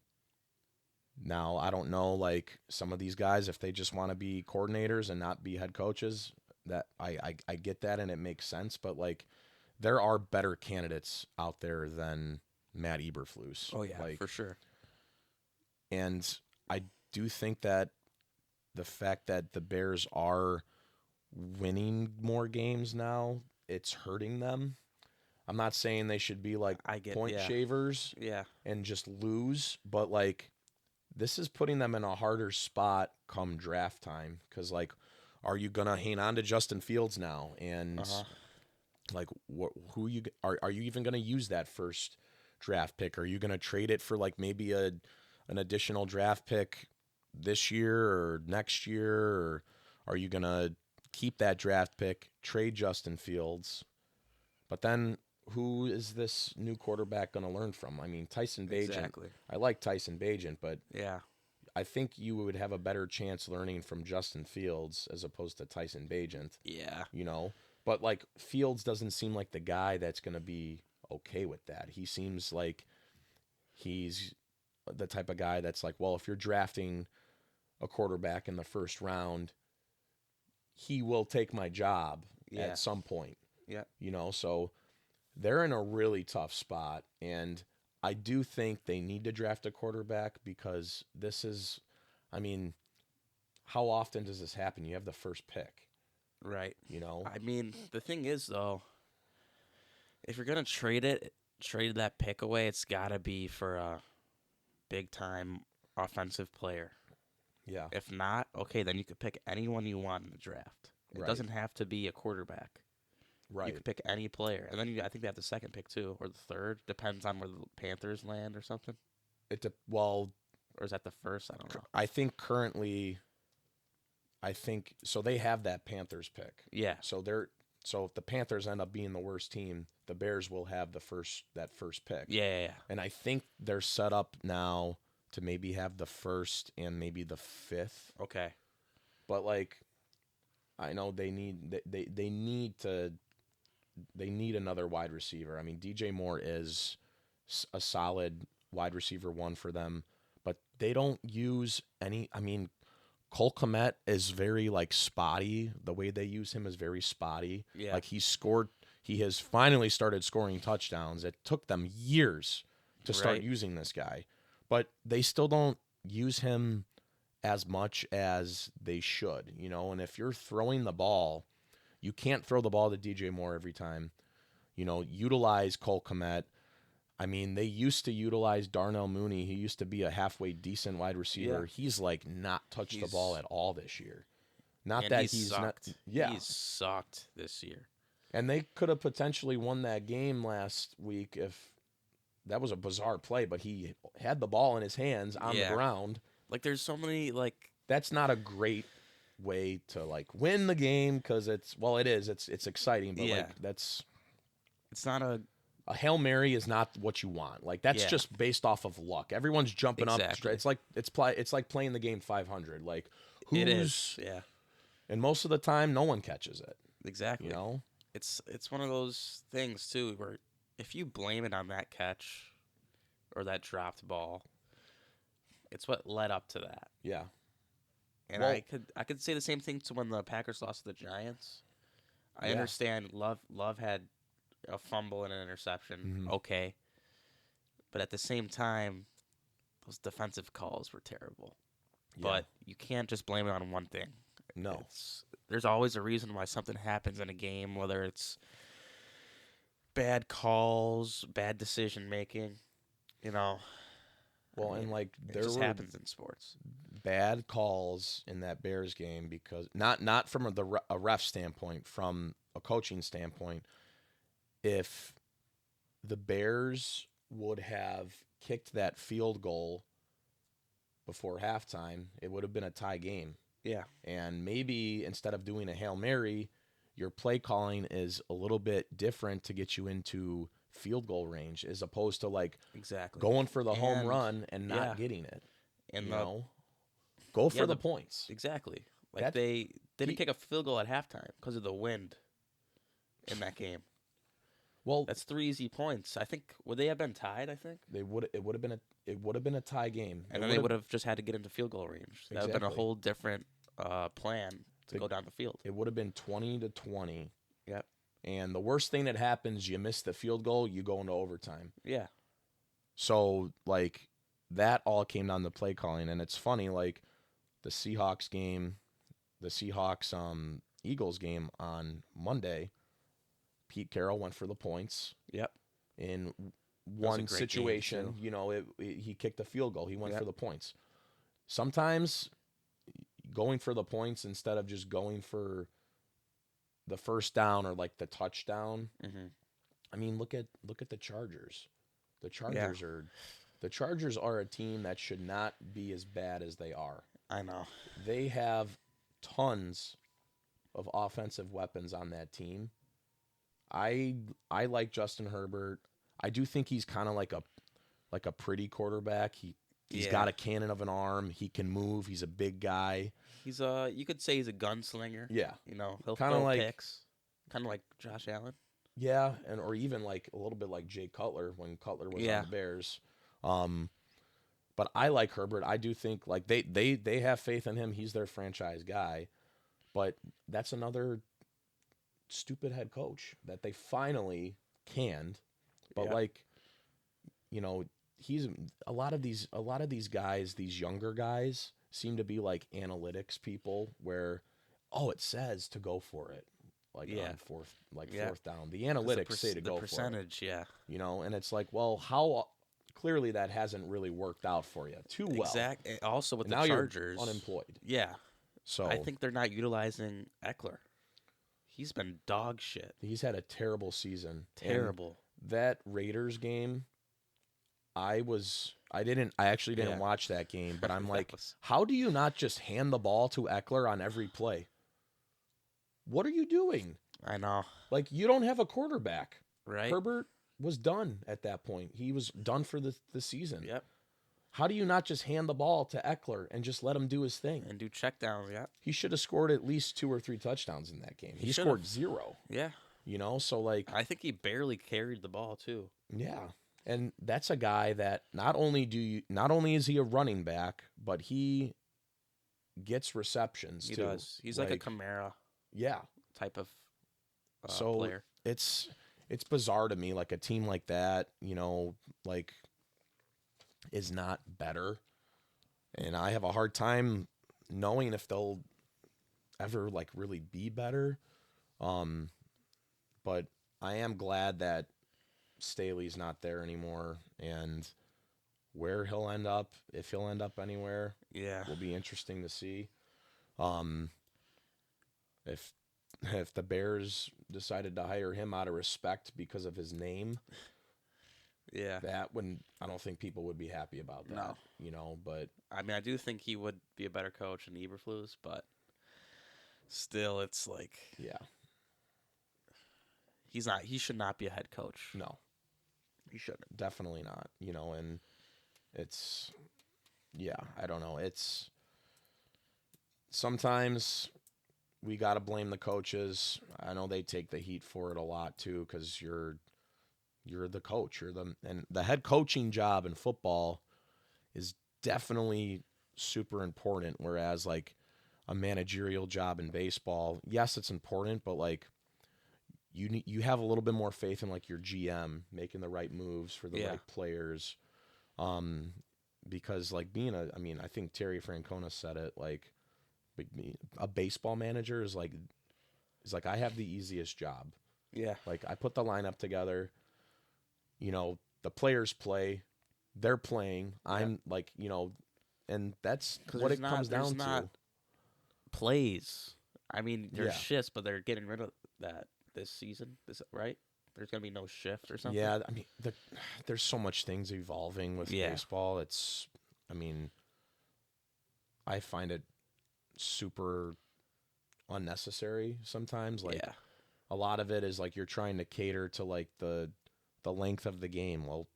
Now I don't know, like some of these guys, if they just want to be coordinators and not be head coaches, that I get that and it makes sense. But like, there are better candidates out there than Matt Eberflus. Oh yeah, Like, for sure. and I do think that the fact that the Bears are winning more games now, it's hurting them. I'm not saying they should be like I get. point Yeah. shavers Yeah. and just lose, but like this is putting them in a harder spot come draft time because like are you gonna hang on to Justin Fields now and Uh-huh. like who you are you even gonna use that first draft pick? Are you gonna trade it for like maybe an additional draft pick this year or next year, or are you gonna keep that draft pick, trade Justin Fields, but then who is this new quarterback going to learn from? I mean, Tyson Bagent. Exactly. I like Tyson Bagent, but Yeah. I think you would have a better chance learning from Justin Fields as opposed to Tyson Bagent, Yeah. you know? But like Fields doesn't seem like the guy that's going to be okay with that. He seems like he's the type of guy that's like, well, if you're drafting a quarterback in the first round, he will take my job Yeah. at some point, Yeah. you know? So they're in a really tough spot. And I do think they need to draft a quarterback because this is, I mean, how often does this happen? You have the first pick, Right. you know? I mean, the thing is though, if you're gonna trade that pick away, it's gotta be for a big time offensive player. Yeah, If not, okay, then you could pick anyone you want in the draft. It right, doesn't have to be a quarterback. You right. could pick any player, and then I think they have the second pick too, or the third. Depends on where the Panthers land or something. Well, Or is that the first? I don't know. I think currently, I think so. They have that Panthers pick. Yeah. So if the Panthers end up being the worst team, the Bears will have that first pick. Yeah. Yeah. And I think they're set up now to maybe have the first and maybe the fifth. Okay. But like, I know they need another wide receiver. I mean, DJ Moore is a solid wide receiver one for them, but they don't use any. I mean, Cole Kmet is very like spotty. The way they use him is very spotty. Yeah. Like he has finally started scoring touchdowns. It took them years to start Right. using this guy, but they still don't use him as much as they should, you know. And if you're throwing the ball, you can't throw the ball to DJ Moore every time. You know, utilize Cole Kmet. I mean, they used to utilize Darnell Mooney. He used to be a halfway decent wide receiver. Yeah. He's like not touched the He's ball at all this year. Not and that he's he's sucked. not. Yeah, He's sucked this year. and they could have potentially won that game last week if that was a bizarre play, but he had the ball in his hands on the Yeah. ground. Like there's so many like That's not a great way to like win the game because it is it's exciting, but Yeah. like that's it's not a Hail Mary is not what you want. Like that's Yeah. just based off of luck. Everyone's jumping up. Exactly. It's like playing the game 500. Like it who's is. Yeah. and most of the time no one catches it. Exactly. You know. It's one of those things too where if you blame it on that catch or that dropped ball, it's what led up to that. Yeah. And Well- I could say the same thing to when the Packers lost to the Giants. I Yeah. understand Love had a fumble and an interception. Mhm. Okay. But at the same time, those defensive calls were terrible. Yeah. But you can't just blame it on one thing. No. There's always a reason why something happens in a game, whether it's bad calls, bad decision making, you know. Well, I mean, and like it there just were happens in sports. bad calls in that Bears game because not from a ref standpoint, from a coaching standpoint. If the Bears would have kicked that field goal before halftime, it would have been a tie game. Yeah. And maybe instead of doing a Hail Mary, your play calling is a little bit different to get you into field goal range, as opposed to like Exactly. going for the home And run and yeah, not getting it. and You the know, go yeah for the the points. exactly like That they didn't he kick a field goal at halftime because of the wind in that game. well, That's 3 easy points. I think would they have been tied? I think, they would it would have been a tie game. and It then would they have would have just had to get into field goal range. That would have been a exactly. whole different plan to The, go down the field. it would have been 20-20. Yep. And the worst thing that happens, you miss the field goal, you go into overtime. Yeah. So like that all came down to play calling, and it's funny like the Seahawks game, the Seahawks Eagles game on Monday. Pete Carroll went for the points Yep. in That was a one great game situation. too. You know, he kicked a field goal. He went for Yep. the points. Sometimes going for the points instead of just going for the first down or like the touchdown. Hmm. I mean, look at the Chargers. The Yeah. Chargers are the Chargers are a team that should not be as bad as they are. I know. They have tons of offensive weapons on that team. I I like Justin Herbert. I do think he's kind of like a pretty quarterback. He's Yeah. got a cannon of an arm. He can move. He's a big guy. He's you could say he's a gunslinger. Yeah. You know, he'll Kind of throw like picks, kind of like Josh Allen. yeah, and or even like a little bit like Jay Cutler when Cutler was on Yeah. the Bears. Um but I like Herbert. I do think like they have faith in him. He's their franchise guy. But that's another stupid head coach that they finally canned. But Yeah. like, you know, he's a lot of these guys, these younger guys seem to be like analytics people where it says to go for it. Like Yeah. on Yeah. fourth down. The 'Cause analytics say to the go for it. percentage, yeah. And it's like, well, how clearly that hasn't really worked out for you too well. Also with And the now you're Chargers, unemployed. yeah. So I think they're not utilizing Eckler. He's been dog shit. he's had a terrible season. And Terrible. that Raiders game, I actually didn't Yeah. watch that game, but I'm That like, was- how do you not just hand the ball to Eckler on every play? What are you doing? I know, Like, you don't have a quarterback. right? Herbert was done at that point. He was done for the season. Yep. How do you not just hand the ball to Eckler and just let him do his thing? And do checkdowns, yeah. He should have scored at least 2 or 3 touchdowns in that game. He He scored should've. 0, Yeah. so like, I think he barely carried the ball too. yeah. And that's a guy that not only is he a running back, but he gets receptions He too. does. He's like a Kamara yeah. type of So player. it's bizarre to me, like a team like that, like is not better. And I have a hard time knowing if they'll ever like really be better. But I am glad that Staley's not there anymore, and where he'll end up, if he'll end up anywhere, Yeah. will be interesting to see. Um, if if the Bears decided to hire him out of respect because of his name, Yeah. I don't think people would be happy about that. No. But I mean, I do think he would be a better coach than Eberflus, but still, it's like yeah, he's not. He should not be a head coach. no, He shouldn't. definitely not. And it's yeah, I don't know. It's sometimes we got to blame the coaches. I know they take the heat for it a lot too, because you're the coach. And the head coaching job in football is definitely super important. Whereas like a managerial job in baseball, yes, it's important, but like you have a little bit more faith in like your GM making the right moves for the right players. Because like I think Terry Francona said it, like a baseball manager is like I have the easiest job. Yeah. Like I put the lineup together, the players play, they're playing. I'm like, and that's what it comes down to. Plays. I mean, there's Yeah. shifts, but they're getting rid of that this season. Right? There's gonna be no shift or something. Yeah, I mean, there's so much things evolving with baseball. I find it super unnecessary sometimes. Like a lot of it is like you're trying to cater to like the the length of the game. Well,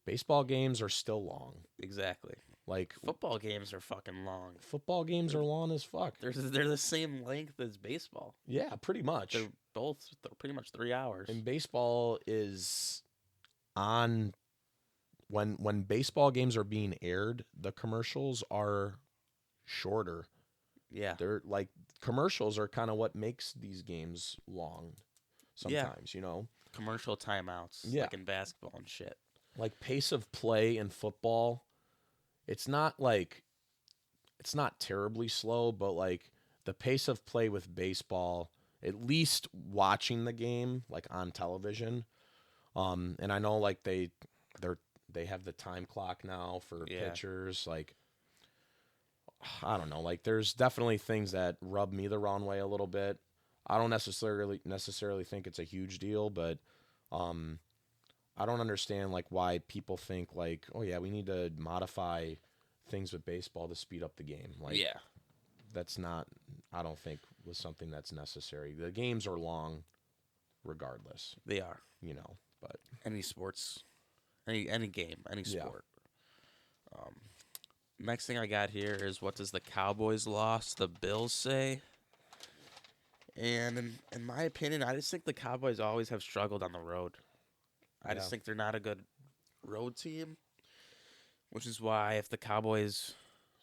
baseball games are still long. Exactly. Like Football games are fucking long. football games are long as fuck. They're the same length as baseball. Yeah, pretty much. They're pretty much 3 hours. And baseball is on when baseball games are being aired, the commercials are shorter. Yeah. They're like commercials are kind of what makes these games long sometimes, Commercial timeouts, Yeah. like in basketball and shit. Like pace of play in football, it's not terribly slow, but like the pace of play with baseball, at least watching the game like on television. And I know like they have the time clock now for Yeah. pitchers. Like I don't know, like there's definitely things that rub me the wrong way a little bit. I don't necessarily think it's a huge deal, but um, I don't understand like why people think like, oh yeah, we need to modify things with baseball to speed up the game. Like Yeah. that's not, I don't think was something that's necessary. The games are long, regardless, They are. But Any sports, any game, any Yeah. sport. Next thing I got here is what does the Cowboys loss the Bills say? And in my opinion, I just think the Cowboys always have struggled on the road. I just Yeah. think they're not a good road team, which is why if the Cowboys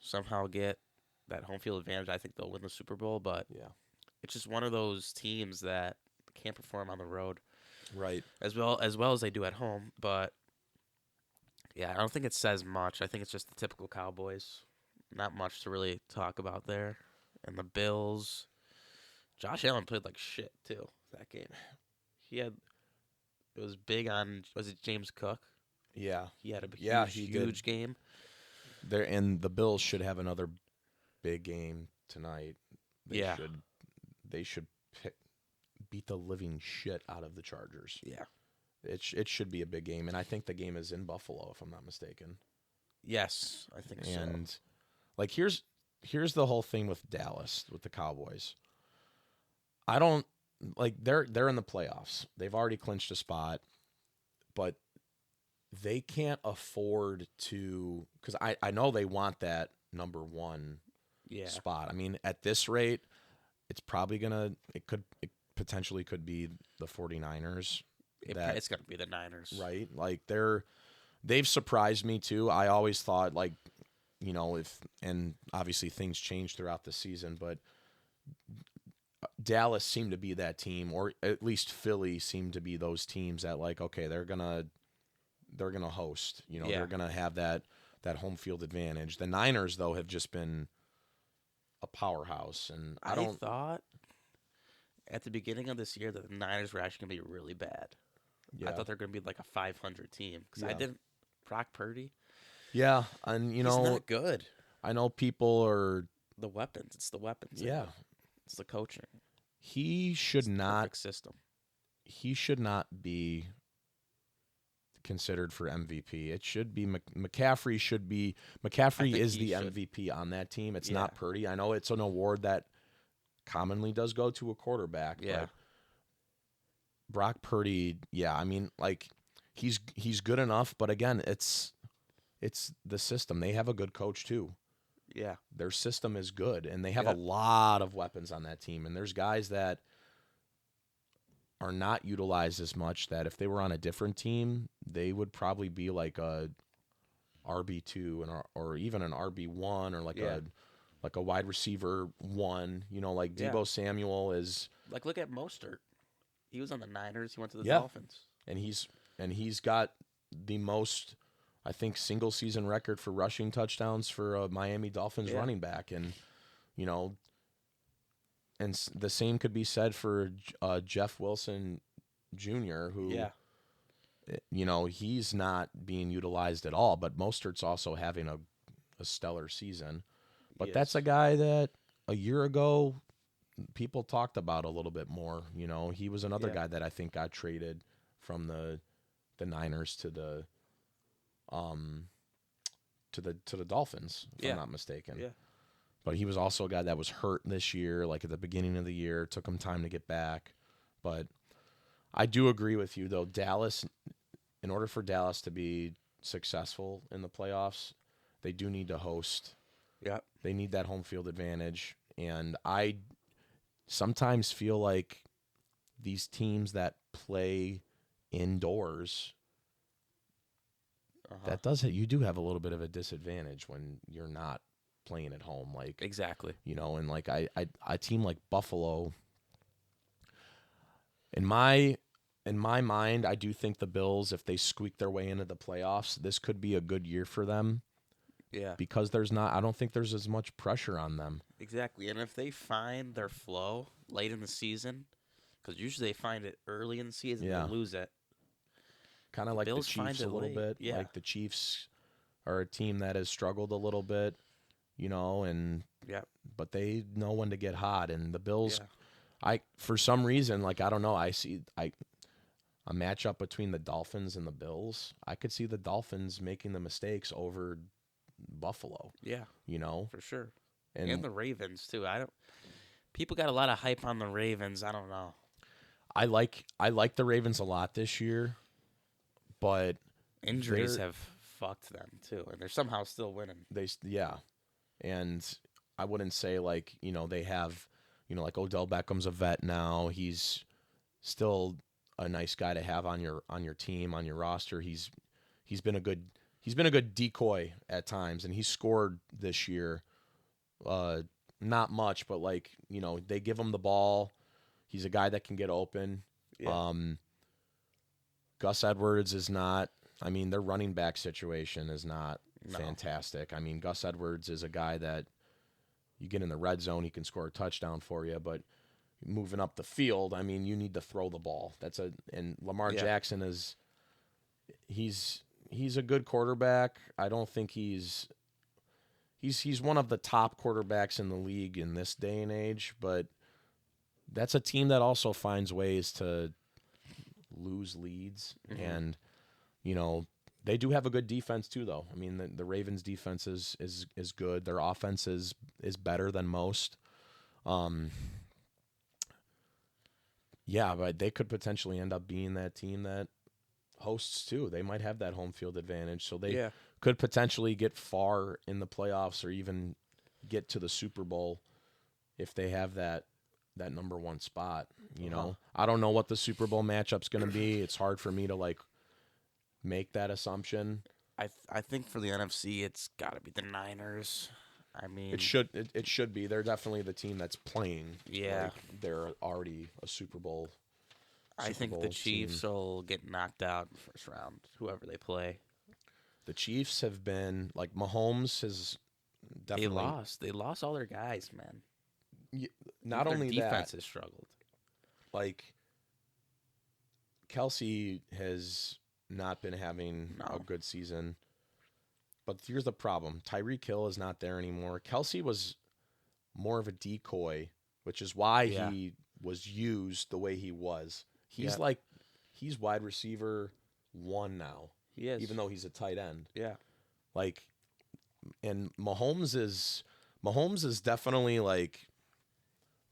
somehow get that home field advantage, I think they'll win the Super Bowl. But Yeah, it's just one of those teams that can't perform on the road right. as well as they do at home. But yeah, I don't think it says much. I think it's just the typical Cowboys. Not much to really talk about there. And the Bills, Josh Allen played like shit too that game. It was big on, was it James Cook? Yeah, He had a Yeah, huge, he huge did. game. There and the Bills should have another big game tonight. They Yeah. should they should beat the living shit out of the Chargers. Yeah. It should be a big game, and I think the game is in Buffalo, if I'm not mistaken. Yes, I think so. And like here's the whole thing with Dallas with the Cowboys. I don't like they're in the playoffs. They've already clinched a spot, but they can't afford to because I know they want that number one Yeah. spot. I mean, at this rate, it's probably it potentially could be the 49ers. It's going to be the Niners. Right? Like they've surprised me too. I always thought like, and obviously things change throughout the season, but Dallas seemed to be that team, or at least Philly seemed to be those teams that like, okay, they're gonna host. Yeah. They're gonna have that home field advantage. The Niners though have just been a powerhouse, and I don't. thought at the beginning of this year that the Niners were actually going to be really bad. Yeah. I thought they were going to be like a 500 team because I Yeah. didn't. Brock Purdy, Yeah, and he's not good. I know people are. The weapons, it's the weapons. Yeah, It's the coaching. he should It's the not. perfect system. He should not be considered for MVP. It should be McCaffrey. Should be McCaffrey think is he the should. MVP on that team. It's Yeah. not Purdy. I know it's an award that commonly does go to a quarterback. Yeah. But Brock Purdy, yeah, I mean, like he's good enough, but again, it's the system. They have a good coach too. Yeah. Their system is good, and they have Yeah. a lot of weapons on that team. And there's guys that are not utilized as much that if they were on a different team, they would probably be like a RB2 or even an RB1 or like a wide receiver 1. Like Yeah. Deebo Samuel is. Like, look at Mostert. He was on the Niners. He went to the Yeah. Dolphins. And he's got the most, I think, single season record for rushing touchdowns for a Miami Dolphins Yeah. running back, and the same could be said for Jeff Wilson Jr., who Yeah. He's not being utilized at all. But Mostert's also having a stellar season. But He that's is. a guy that a year ago people talked about a little bit more. He was another Yeah. guy that I think got traded from the Niners to the Dolphins, if Yeah. I'm not mistaken. Yeah. But he was also a guy that was hurt this year, like at the beginning of the year. Took him time to get back. But I do agree with you though. Dallas in order for Dallas to be successful in the playoffs, they do need to host. Yep. They need that home field advantage. And I sometimes feel like these teams that play indoors, that does it. You do have a little bit of a disadvantage when you're not playing at home. Like, Exactly. and like a team like Buffalo, in my mind, I do think the Bills, if they squeak their way into the playoffs, this could be a good year for them Yeah. because I don't think there's as much pressure on them. Exactly. And if they find their flow late in the season, because usually they find it early in the season, Yeah. they lose it. Kind of The like the Bills find Chiefs a it little late. bit. Yeah. Like the Chiefs are a team that has struggled a little bit, and Yep. but they know when to get hot. And the Bills, Yeah. for some reason, like, I don't know, I see a matchup between the Dolphins and the Bills. I could see the Dolphins making the mistakes over Buffalo. Yeah. For sure. And the Ravens too. People got a lot of hype on the Ravens. I don't know. I like the Ravens a lot this year, but Injuries have fucked them too, and they're somehow still winning. And I wouldn't say like, they have, like Odell Beckham's a vet now. He's still a nice guy to have on your team, on your roster. He's been a good decoy at times, and he's scored this year. Not much, but like, they give him the ball. He's a guy that can get open. Yeah. Gus Edwards is not. I mean, their running back situation is not fantastic. I mean, Gus Edwards is a guy that you get in the red zone, he can score a touchdown for you, but moving up the field, I mean, you need to throw the ball. And Lamar Jackson he's a good quarterback. I don't think he's one of the top quarterbacks in the league in this day and age, but that's a team that also finds ways to lose leads. Mm-hmm. And, they do have a good defense too, though. I mean, the Ravens' defense is good. Their offense is better than most. Yeah, but they could potentially end up being that team that hosts too. They might have that home field advantage, so they could potentially get far in the playoffs or even get to the Super Bowl if they have that number one spot. I don't know what the Super Bowl matchup's going to be. It's hard for me to like make that assumption. I think for the NFC, it's got to be the Niners. I mean, it should be. They're definitely the team that's playing. Yeah. Like they're already a Super Bowl. I think the Chiefs will get knocked out in the first round, whoever they play. The Chiefs have been like Mahomes has definitely They lost all their guys, man. Not their only defense that, has struggled. like Kelsey has not been having a good season. But here's the problem. Tyreek Hill is not there anymore. Kelsey was more of a decoy, which is why he was used the way he was. He's he's wide receiver 1 now. He is. Even though he's a tight end. Yeah. Like, and Mahomes is definitely like,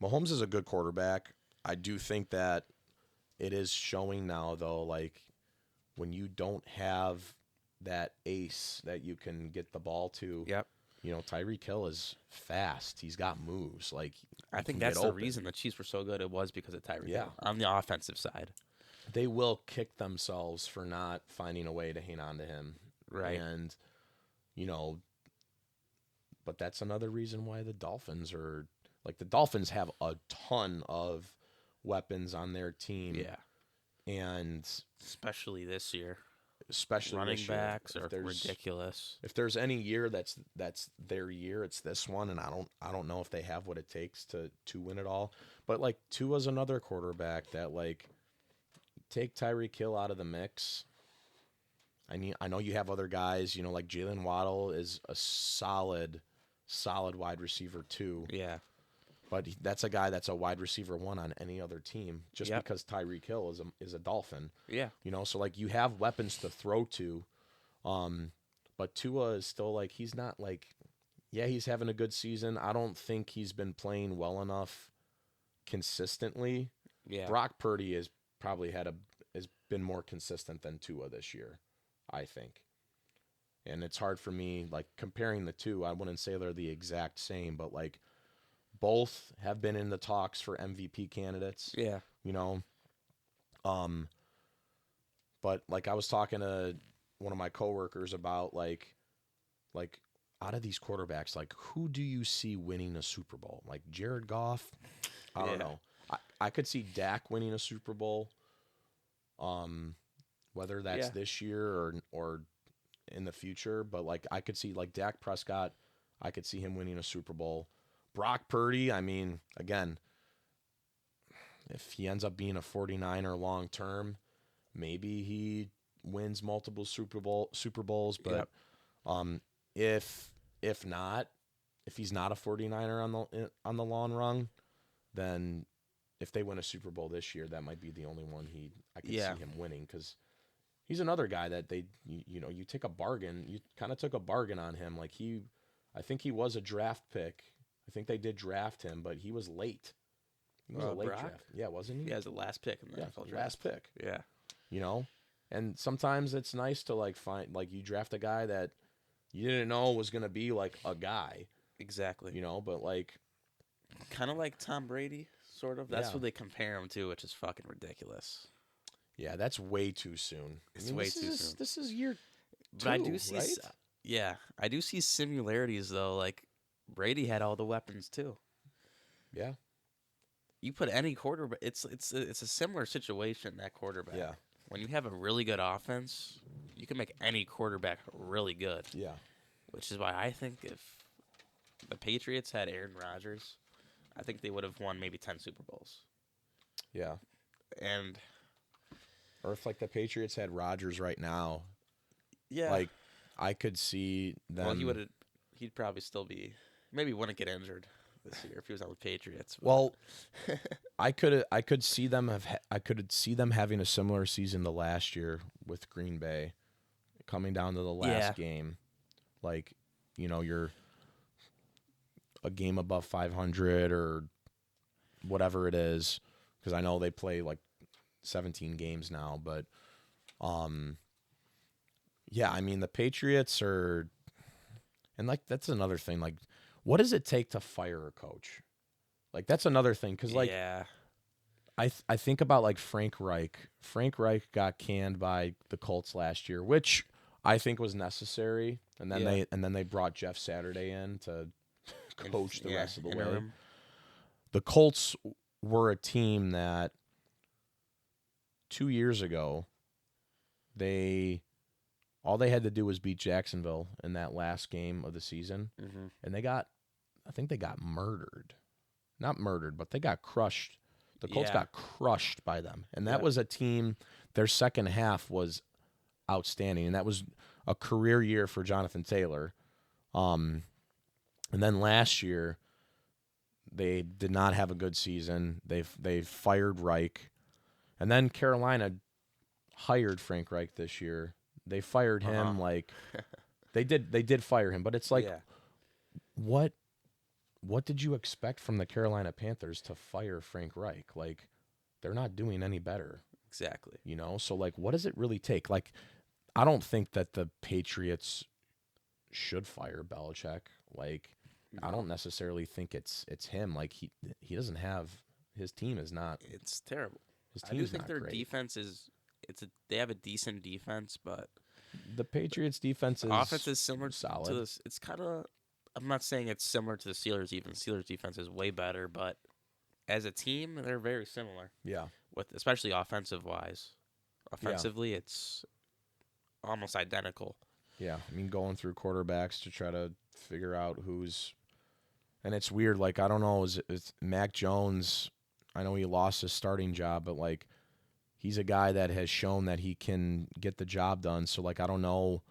Mahomes is a good quarterback. I do think that it is showing now, though, like, when you don't have that ace that you can get the ball to. Yep. Tyreek Hill is fast. He's got moves. Like, I think that's the reason the Chiefs were so good. It was because of Tyreek Hill on the offensive side. They will kick themselves for not finding a way to hang on to him. Right. And, but that's another reason why the Dolphins are, like, the Dolphins have a ton of weapons on their team. Yeah. And especially this year. Running backs are ridiculous. If there's any year that's their year, it's this one, and I don't know if they have what it takes to win it all. But like Tua's another quarterback that, like, take Tyreek Hill out of the mix. I know you have other guys, like Jalen Waddle is a solid wide receiver too. Yeah. But that's a guy that's a wide receiver 1 on any other team, just because Tyreek Hill is a Dolphin. Yeah. So like you have weapons to throw to, but Tua is still like, he's not like, he's having a good season. I don't think he's been playing well enough consistently. Yeah. Brock Purdy has been more consistent than Tua this year, I think. And it's hard for me, like, comparing the two. I wouldn't say they're the exact same, but, like, both have been in the talks for MVP candidates, Yeah. you know. But, like, I was talking to one of my coworkers about, like out of these quarterbacks, like, who do you see winning a Super Bowl? Like, Jared Goff? I don't Yeah. know. I could see Dak winning a Super Bowl, whether that's Yeah. this year or in the future. But, like, I could see, like, Dak Prescott, I could see him winning a Super Bowl. Brock Purdy, I mean, again, if he ends up being a 49er long term, maybe he wins multiple Super Bowls. But Yep. if not, if he's not a 49er on the long run, then if they win a Super Bowl this year, that might be the only one I could Yeah. see him winning, because he's another guy that you take a bargain. You kind of took a bargain on him. Like, I think he was a draft pick. I think they did draft him, but he was late. He was a late Brock? draft. Yeah, wasn't he? He has the last pick in the NFL draft. Last pick. Yeah. You know, and sometimes it's nice to, like, find, like, you draft a guy that you didn't know was gonna be, like, a guy. Exactly. You know, but, like, kind of like Tom Brady, sort of. That's Yeah. what they compare him to, which is fucking ridiculous. yeah, that's way too soon. It's way too soon. This is year But two, I do see, right? yeah, I do see similarities though. Like Brady had all the weapons too. Yeah, You put any quarterback, it's a similar situation. That quarterback. yeah, When you have a really good offense, you can make any quarterback really good. yeah. Which is why I think if the Patriots had Aaron Rodgers, I think they would have won maybe 10 Super Bowls. Yeah. And Or if, like, the Patriots had Rodgers right now, yeah, like, I could see them. well, he'd probably still be, maybe wouldn't get injured this year if he was on the Patriots. But. Well, I could see them having a similar season to last year with Green Bay, coming down to the last game, like, you're a game above 500 or whatever it is, because I know they play like 17 games now, but yeah, I mean, the Patriots are, and, like, that's another thing, like, what does it take to fire a coach? Like, that's another thing, because, like, yeah, I think about, like, Frank Reich. Frank Reich got canned by the Colts last year, which I think was necessary, and then they brought Jeff Saturday in to coach the rest of the way. interim. The Colts were a team that 2 years ago, all they had to do was beat Jacksonville in that last game of the season, and I think they got murdered. Not murdered, but they got crushed. The Colts got crushed by them, and that was a team, their second half was outstanding, and that was a career year for Jonathan Taylor. And then last year, they did not have a good season. They fired Reich, and then Carolina hired Frank Reich this year. They fired him, like, they did fire him, but it's like, what did you expect from the Carolina Panthers to fire Frank Reich? Like, they're not doing any better. Exactly. So, like, what does it really take? Like, I don't think that the Patriots should fire Belichick. Like, I don't necessarily think it's him. Like, he doesn't have, his team is not. It's terrible. His I do team's think not their great. defense is they have a decent defense, but The Patriots defense is offense is similar solid. to this. It's kind of, I'm not saying it's similar to the Steelers. Even Steelers defense is way better, but as a team, they're very similar. Yeah. With especially offensive wise. Offensively, it's almost identical. Yeah, I mean, going through quarterbacks to try to figure out who's, and it's weird. Like, I don't know, is Mac Jones? I know he lost his starting job, but, like, he's a guy that has shown that he can get the job done. So, like, I don't know,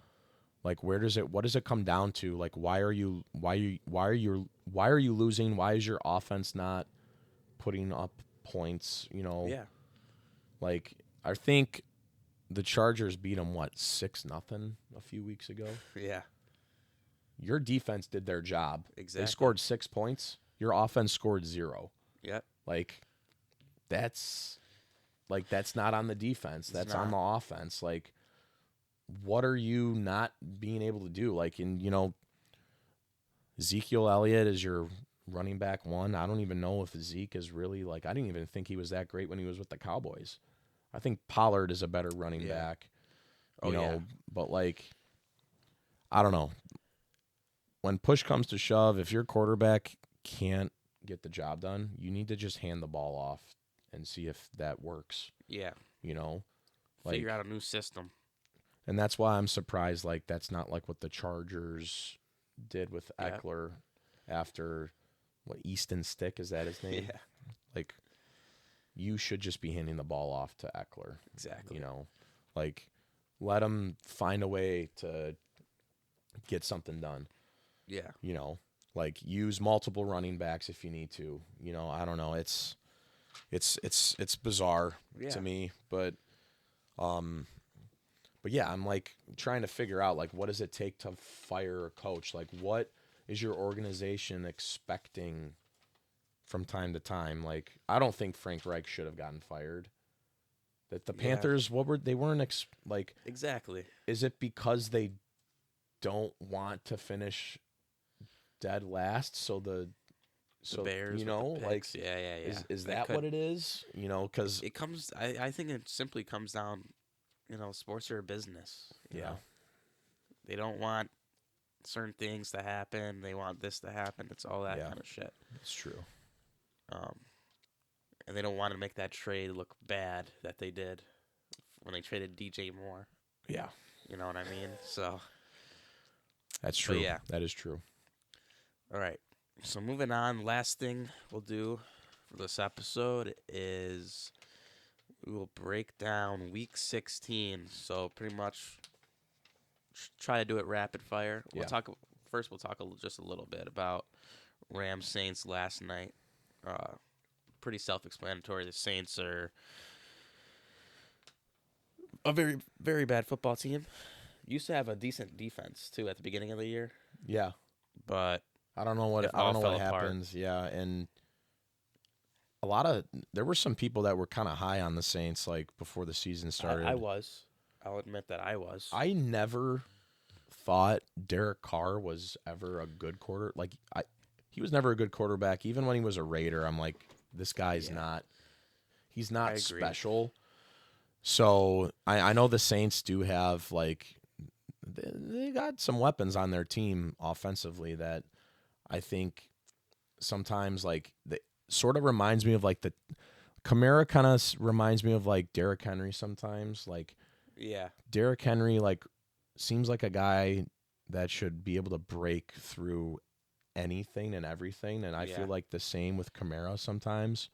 like, what does it come down to? Like, why are you losing? Why is your offense not putting up points? Yeah. Like, I think the Chargers beat them 6-0 a few weeks ago. Yeah. Your defense did their job. Exactly. They scored 6 points. Your offense scored 0. Yep. Like, that's Like, that's not on the defense. That's on the offense. Like, what are you not being able to do? Like, Ezekiel Elliott is your running back one. I don't even know if Zeke is really, like, I didn't even think he was that great when he was with the Cowboys. I think Pollard is a better running back, but, like, I don't know. When push comes to shove, if your quarterback can't get the job done, you need to just hand the ball off and see if that works. Yeah. Like, Figure out a new system. And that's why I'm surprised, like, that's not like what the Chargers did with Eckler after, Easton Stick, is that his name? Yeah. Like, you should just be handing the ball off to Eckler. Exactly. Like, let him find a way to get something done. Yeah. Like, use multiple running backs if you need to. I don't know. It's bizarre to me, but yeah, I'm like trying to figure out, like, what does it take to fire a coach? Like, what is your organization expecting from time to time? Like, I don't think Frank Reich should have gotten fired. That the Panthers, they weren't like, exactly. Is it because they don't want to finish dead last? So the Bears, like, is that what it is? Because it comes. I think it simply comes down. Sports are a business. You know? They don't want certain things to happen. They want this to happen. It's all that kind of shit. It's true. And they don't want to make that trade look bad that they did when they traded DJ Moore. Yeah. You know what I mean? So that's true. Yeah, that is true. All right. So moving on, last thing we'll do for this episode is we will break down Week 16. So pretty much try to do it rapid fire. We'll talk just a little bit about Rams Saints last night. Pretty self-explanatory. The Saints are a very, very bad football team. Used to have a decent defense too at the beginning of the year. Yeah, but I don't know what happens. Yeah, and there were some people that were kind of high on the Saints, like, before the season started. I was. I'll admit that I was. I never thought Derek Carr was ever a good he was never a good quarterback. Even when he was a Raider, I'm like, this guy's not. He's not special. So I know the Saints do have, like, they got some weapons on their team offensively that I think sometimes, like, they sort of reminds me of, like, the Kamara kind of reminds me of, like, Derrick Henry sometimes. Like, Derrick Henry, like, seems like a guy that should be able to break through anything and everything, and I feel like the same with Kamara sometimes.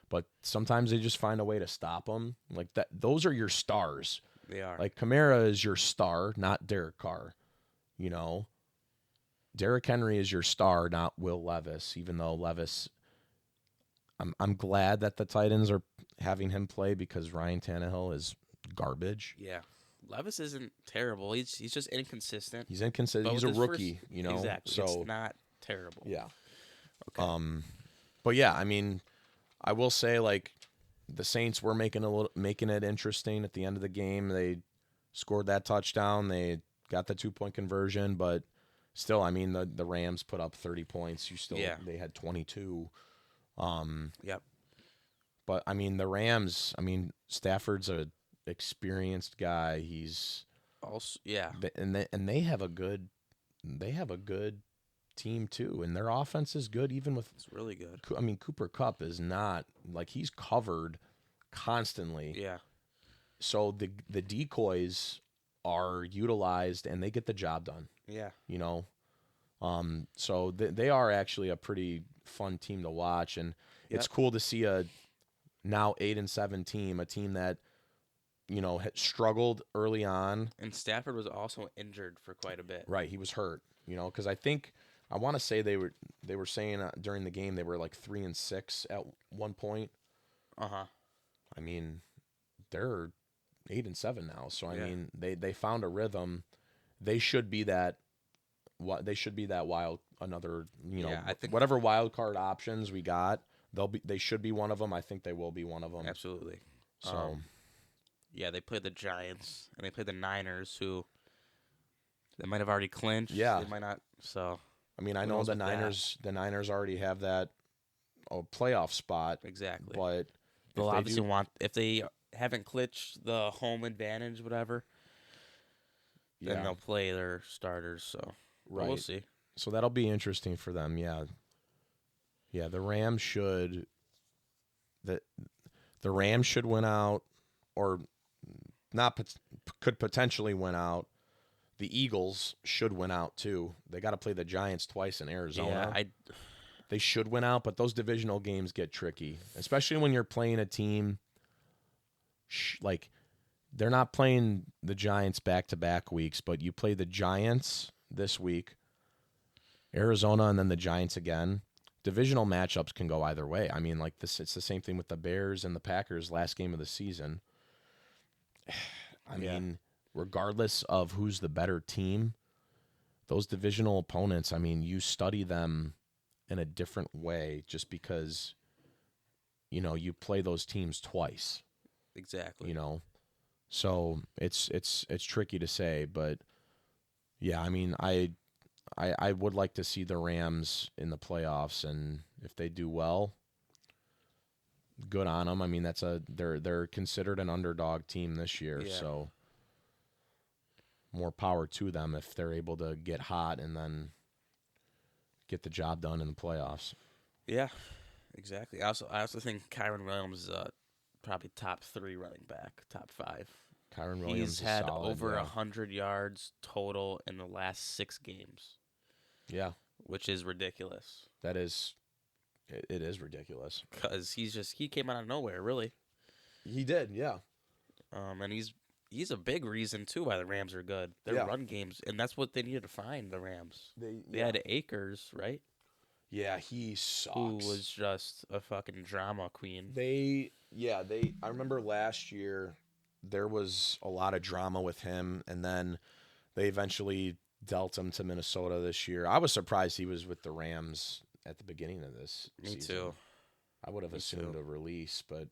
But sometimes they just find a way to stop him. Like, that, those are your stars. They are. Like, Kamara is your star, not Derek Carr. Derrick Henry is your star, not Will Levis. Even though Levis, I'm glad that the Titans are having him play because Ryan Tannehill is garbage. Yeah, Levis isn't terrible. He's just inconsistent. He's inconsistent. He's a rookie. Exactly. So it's not terrible. Yeah. Okay. But yeah, I mean, I will say, like, the Saints were making it interesting at the end of the game. They scored that touchdown. They got the 2-point conversion, but still, I mean, the Rams put up 30 points. They had 22. Yep. But I mean, the Rams. I mean, Stafford's a experienced guy. He's also and they have a good team too, and their offense is good. Even with it's really good. I mean, Cooper Kupp is not, like, he's covered constantly. Yeah. So the decoys are utilized and they get the job done. Yeah. So they are actually a pretty fun team to watch, and it's cool to see a now 8-7 team, a team that had struggled early on. And Stafford was also injured for quite a bit. Right, he was hurt. Because I want to say they were saying during the game they were like 3-6 at one point. I mean, they're 8-7 now, so I mean they found a rhythm. They should be that. They should be that I think whatever wild card options we got, they should be one of them. I think they will be one of them. Absolutely. So Yeah, they played the Giants and they played the Niners, who they might have already clinched. yeah, They might not. So I mean, I who know knows the with that? Niners already have that playoff spot, Exactly. but They'll if they do, obviously want if they haven't clinched the home advantage, whatever, then yeah, they'll play their starters. So, but we'll right. see. So that'll be interesting for them. Yeah, yeah. The the Rams should win out, or not could potentially win out. The Eagles should win out too. They got to play the Giants twice in Yeah, Arizona. I They should win out, but those divisional games get tricky, especially when you're playing a team like they're not playing the Giants back to back weeks, but you play the Giants this week, Arizona, and then the Giants again. Divisional matchups can go either way. I mean, like this, it's the same thing with the Bears and the Packers last game of the season. I yeah, mean, regardless of who's the better team, those divisional opponents, I mean, you study them in a different way just because, you play those teams twice, exactly. you know. So it's tricky to say, but yeah, I mean, I would like to see the Rams in the playoffs, and if they do well, good on them. I mean, they're considered an underdog team this year, Yeah, so more power to them if they're able to get hot and then get the job done in the playoffs. yeah, exactly. I also think Kyron Williams is probably top three running back, top five. Kyron He's Williams is had solid, over yeah, 100 yards total in the last 6 games, yeah. which is ridiculous. That is, it is ridiculous. Cause he came out of nowhere, really. He did, yeah, And he's a big reason too why the Rams are good. Their yeah. run games, and that's what they needed to find the Rams. They Yeah, had Akers, right? yeah. He Who sucks. was just a fucking drama queen. I remember last year there was a lot of drama with him, and then they eventually dealt him to Minnesota this year. I was surprised he was with the Rams at the beginning of this Me season. too. I would have Me assumed too. a release, but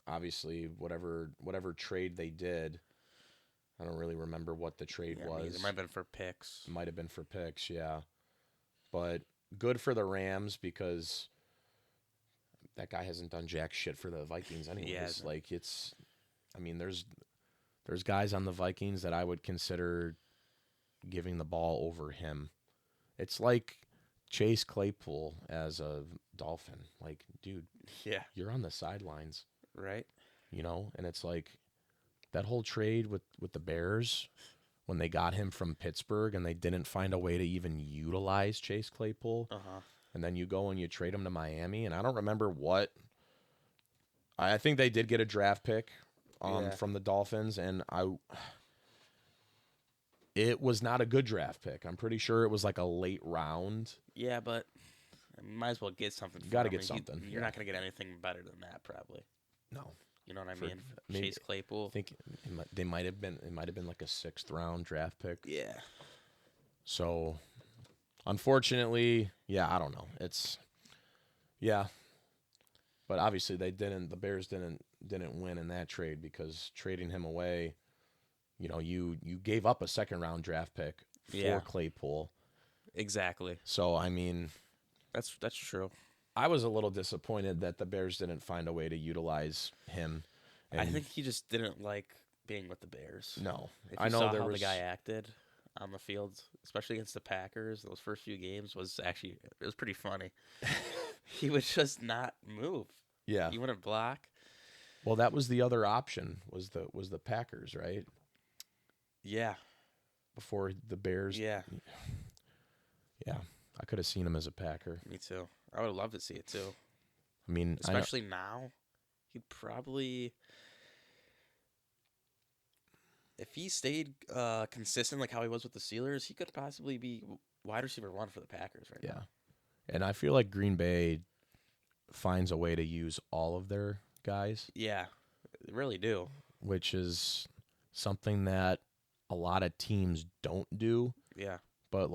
obviously whatever trade they did, I don't really remember what the trade Yeah, it was. might have been for picks. It might have been for picks, yeah. But good for the Rams because that guy hasn't done jack shit for the Vikings anyways. Yeah, Like I mean, there's guys on the Vikings that I would consider giving the ball over him. It's like Chase Claypool as a Dolphin. Like, dude, yeah, you're on the sidelines, right. and it's like that whole trade with the Bears when they got him from Pittsburgh and they didn't find a way to even utilize Chase Claypool. Uh huh. And then you go and you trade him to Miami, and I don't remember what. I think they did get a draft pick Yeah, from the Dolphins, and it was not a good draft pick. I'm pretty sure it was like a late round. yeah, but I might as well get something You for got to him. get something. You're Yeah. not gonna get anything better than that, probably. No, You know what I for mean? maybe Chase I Claypool. think they might have been. It might have been like a sixth round draft pick. Yeah, So unfortunately, yeah, I don't know. It's yeah, but obviously they didn't. The Bears didn't win in that trade because trading him away. You gave up a second round draft pick for yeah, Claypool. exactly. So I mean, That's true. I was a little disappointed that the Bears didn't find a way to utilize him. I And think he just didn't like being with the Bears. no, If I you know saw there how was the guy acted on the field, especially against the Packers, those first few games it was pretty funny. He would just not move. yeah. He wouldn't block. Well, that was the other option was the Packers, right? Yeah, Before the Bears. yeah, Yeah, I could have seen him as a Packer. me too. I would love to see it too, I mean, especially now. He'd probably, if he stayed consistent like how he was with the Steelers, he could possibly be wide receiver one for the Packers right yeah, now. and I feel like Green Bay finds a way to use all of their guys, Yeah, they really do. which is something that a lot of teams don't do. Yeah, But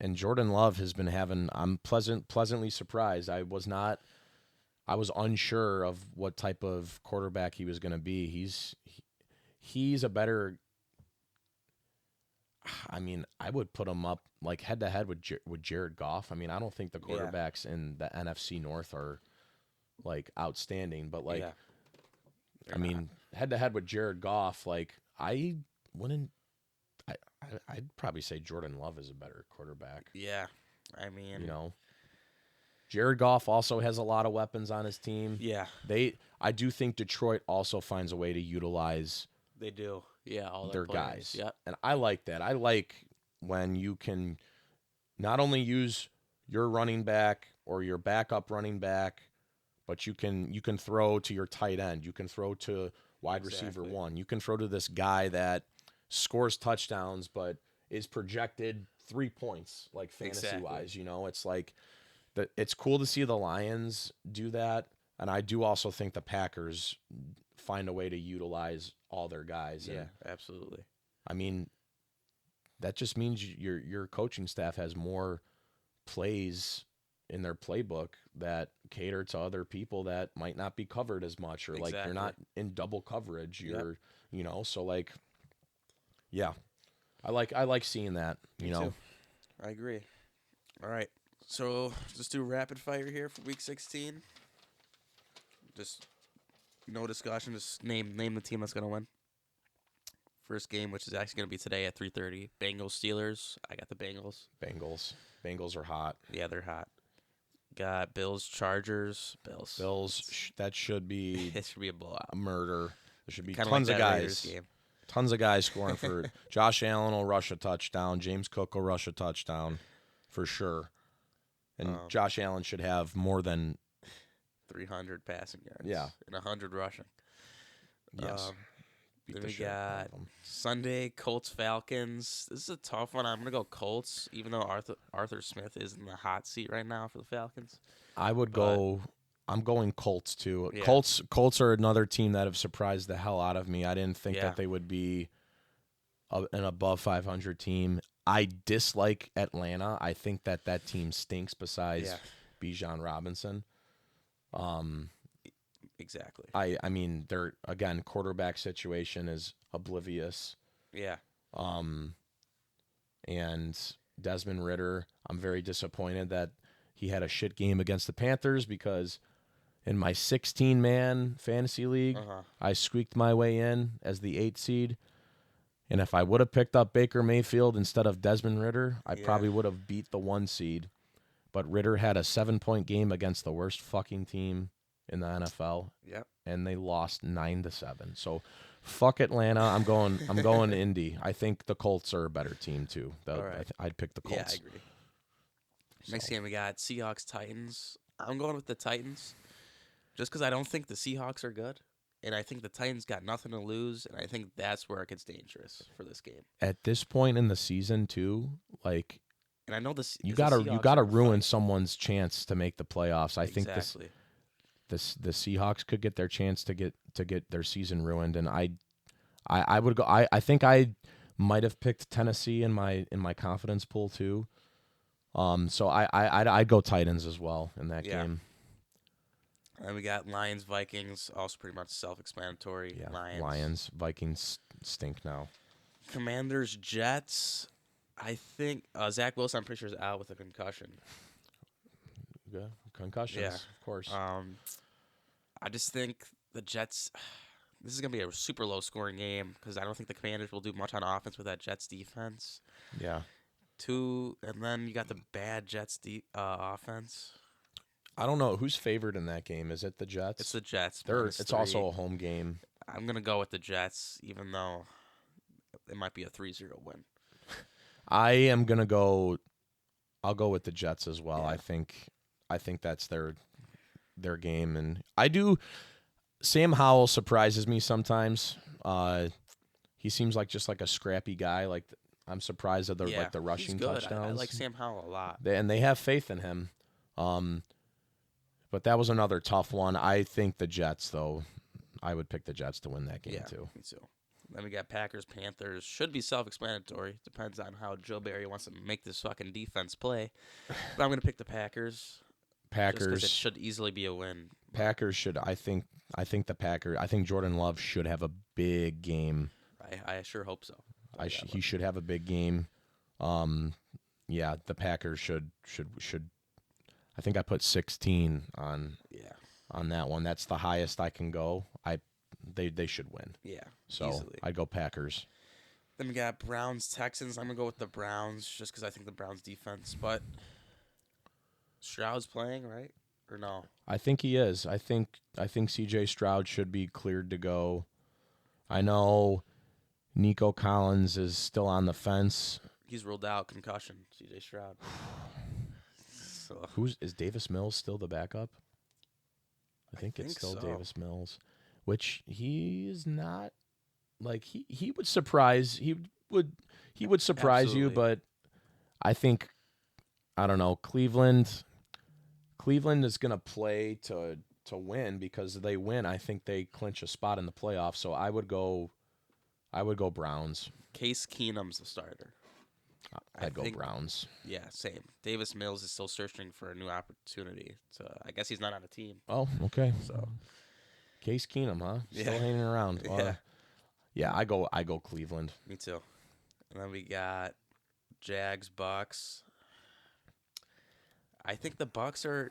and Jordan Love has been having. I'm pleasantly surprised. I was not I was unsure of what type of quarterback he was going to be. He's a better. I mean, I would put him up like head to head with Jared Goff. I mean, I don't think the Yeah. quarterbacks in the NFC North are like outstanding, but like Yeah. I mean, head to head with Jared Goff, like I wouldn't. I'd probably say Jordan Love is a better quarterback. Yeah. I mean, You know, Jared Goff also has a lot of weapons on his team. yeah, I do think Detroit also finds a way to utilize they do. Yeah, all their players. guys. Yep. And I like that. I like when you can not only use your running back or your backup running back, but you can throw to your tight end. You can throw to wide receiver Exactly. 1. You can throw to this guy that scores touchdowns but is projected 3 points like fantasy wise, Exactly. you know. It's like it's cool to see the Lions do that, and I do also think the Packers find a way to utilize all their guys. Yeah, And absolutely. I mean, that just means your coaching staff has more plays in their playbook that cater to other people that might not be covered as much, or like you're Exactly. not in double coverage. Yep. You're so like yeah. I like seeing that, Me too. I agree. All right. So just do rapid fire here for week 16. Just no discussion. Just name the team that's gonna win. First game, which is actually gonna be today at 3:30. Bengals Steelers. I got the Bengals. Bengals are hot. Yeah, they're hot. Got Bills Chargers. Bills. That should be It should be a blowout. a murder. There should be Kind of tons like of that Raiders guys. game. Tons of guys scoring for Josh Allen will rush a touchdown. James Cook will rush a touchdown for sure. And Josh Allen should have more than 300 passing yards. Yeah. And 100 rushing. yes. Beat Then the we shit out got of them. Sunday Colts Falcons. This is a tough one. I'm gonna go Colts, even though Arthur Smith is in the hot seat right now for the Falcons. I would go. I'm going Colts too. Yeah. Colts are another team that have surprised the hell out of me. I didn't think Yeah. that they would be an above 500 team. I dislike Atlanta. I think that team stinks. Besides Yeah. Bijan Robinson. Exactly. I mean, their again quarterback situation is oblivious. Yeah. And Desmond Ridder, I'm very disappointed that he had a shit game against the Panthers, because in my 16-man fantasy league, I squeaked my way in as the 8th seed. And if I would have picked up Baker Mayfield instead of Desmond Ridder, I probably would have beat the 1 seed. But Ridder had a 7-point game against the worst fucking team in the NFL. Yep. And they lost 9-7. So fuck Atlanta. I'm going Indy. I think the Colts are a better team too. All right. I'd pick the Yeah, Colts. I agree. Next game we got Seahawks Titans. I'm going with the Titans, just because I don't think the Seahawks are good, and I think the Titans got nothing to lose, and I think that's where it gets dangerous for this game. At this point in the season too, like And I know this. you gotta ruin someone's chance to make the playoffs. I think Exactly. the Seahawks could get their chance to get their season ruined, and I would go. I think I might have picked Tennessee in my confidence pool too. So I'd go Titans as well in that game. And we got Lions Vikings, also pretty much self-explanatory. Yeah, Lions. Vikings stink now. Commanders Jets. I think Zach Wilson, I'm pretty sure, is out with a concussion. Yeah, concussions, Yeah. of course. I just think the Jets. This is gonna be a super low-scoring game because I don't think the Commanders will do much on offense with that Jets defense. Yeah. And then you got the bad Jets offense. I don't know who's favored in that game. Is it the Jets? It's the Jets. It's also a home game. I'm gonna go with the Jets, even though it might be a 3-0 win. I am gonna go. I'll go with the Jets as well. Yeah. I think that's their game, and I do. Sam Howell surprises me sometimes. He seems like just like a scrappy guy. Like I'm surprised at the rushing he's good. touchdowns. I like Sam Howell a lot. And they have faith in him. But that was another tough one. I think the Jets, though. I would pick the Jets to win that game too. Me too. Then we got Packers, Panthers. Should be self-explanatory. Depends on how Joe Barry wants to make this fucking defense play. But I'm going to pick the Packers. Just 'cause it should easily be a win. Packers should. I think Jordan Love should have a big game. I sure hope so. He should have a big game. Yeah, the Packers should. I think I put 16 on that one. That's the highest I can go. They should win. Yeah, So easily. I'd go Packers. Then we got Browns, Texans. I'm going to go with the Browns just because I think the Browns defense. But Stroud's playing, right? Or no? I think he is. I think C.J. Stroud should be cleared to go. I know Nico Collins is still on the fence. He's ruled out concussion, C.J. Stroud. So. Is Davis Mills still the backup? I think it's still so. Davis Mills, which he is not. Like he would surprise surprise Absolutely. you, but I think I don't know. Cleveland is gonna play to win because they win. I think they clinch a spot in the playoffs. So I would go Browns. Case Keenum's the starter. I'd go Browns. Yeah, same. Davis Mills is still searching for a new opportunity. So I guess he's not on a team. Oh, okay. So Case Keenum, huh? Still Yeah. hanging around. Yeah. Yeah, I go Cleveland. Me too. And then we got Jags, Bucks. I think the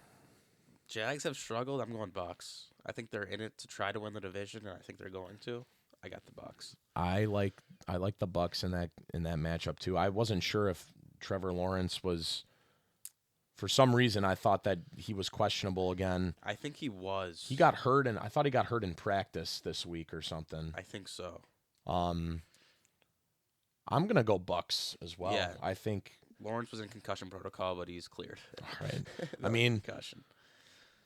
Jags have struggled. I'm going Bucks. I think they're in it to try to win the division, and I think they're going to. I got the Bucks. I like the Bucks in that matchup too. I wasn't sure if Trevor Lawrence was. For some reason, I thought that he was questionable again. I think he was. He got hurt, and I thought he got hurt in practice this week or something. I think so. I'm gonna go Bucks as well. Yeah. I think Lawrence was in concussion protocol, but he's cleared. All right. I mean, concussion.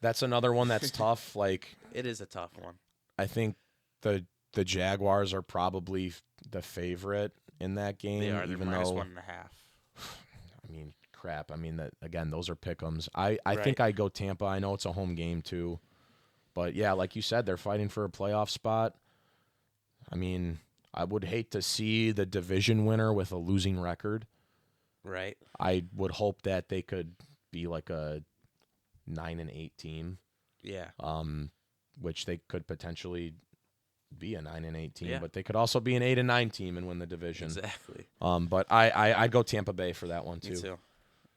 That's another one that's tough. Like it is a tough one. I think the Jaguars are probably the favorite in that game. They are. They're even minus though 1.5. I mean, crap. I mean that again. Those are pick'ems. I Right. think I go Tampa. I know it's a home game too, but yeah, like you said, they're fighting for a playoff spot. I mean, I would hate to see the division winner with a losing record. Right. I would hope that they could be like a 9-8 team. Yeah. Which they could potentially be a 9-8 team, Yeah. but they could also be an 8-9 team and win the division. Exactly. But I'd go Tampa Bay for that one too. Me too.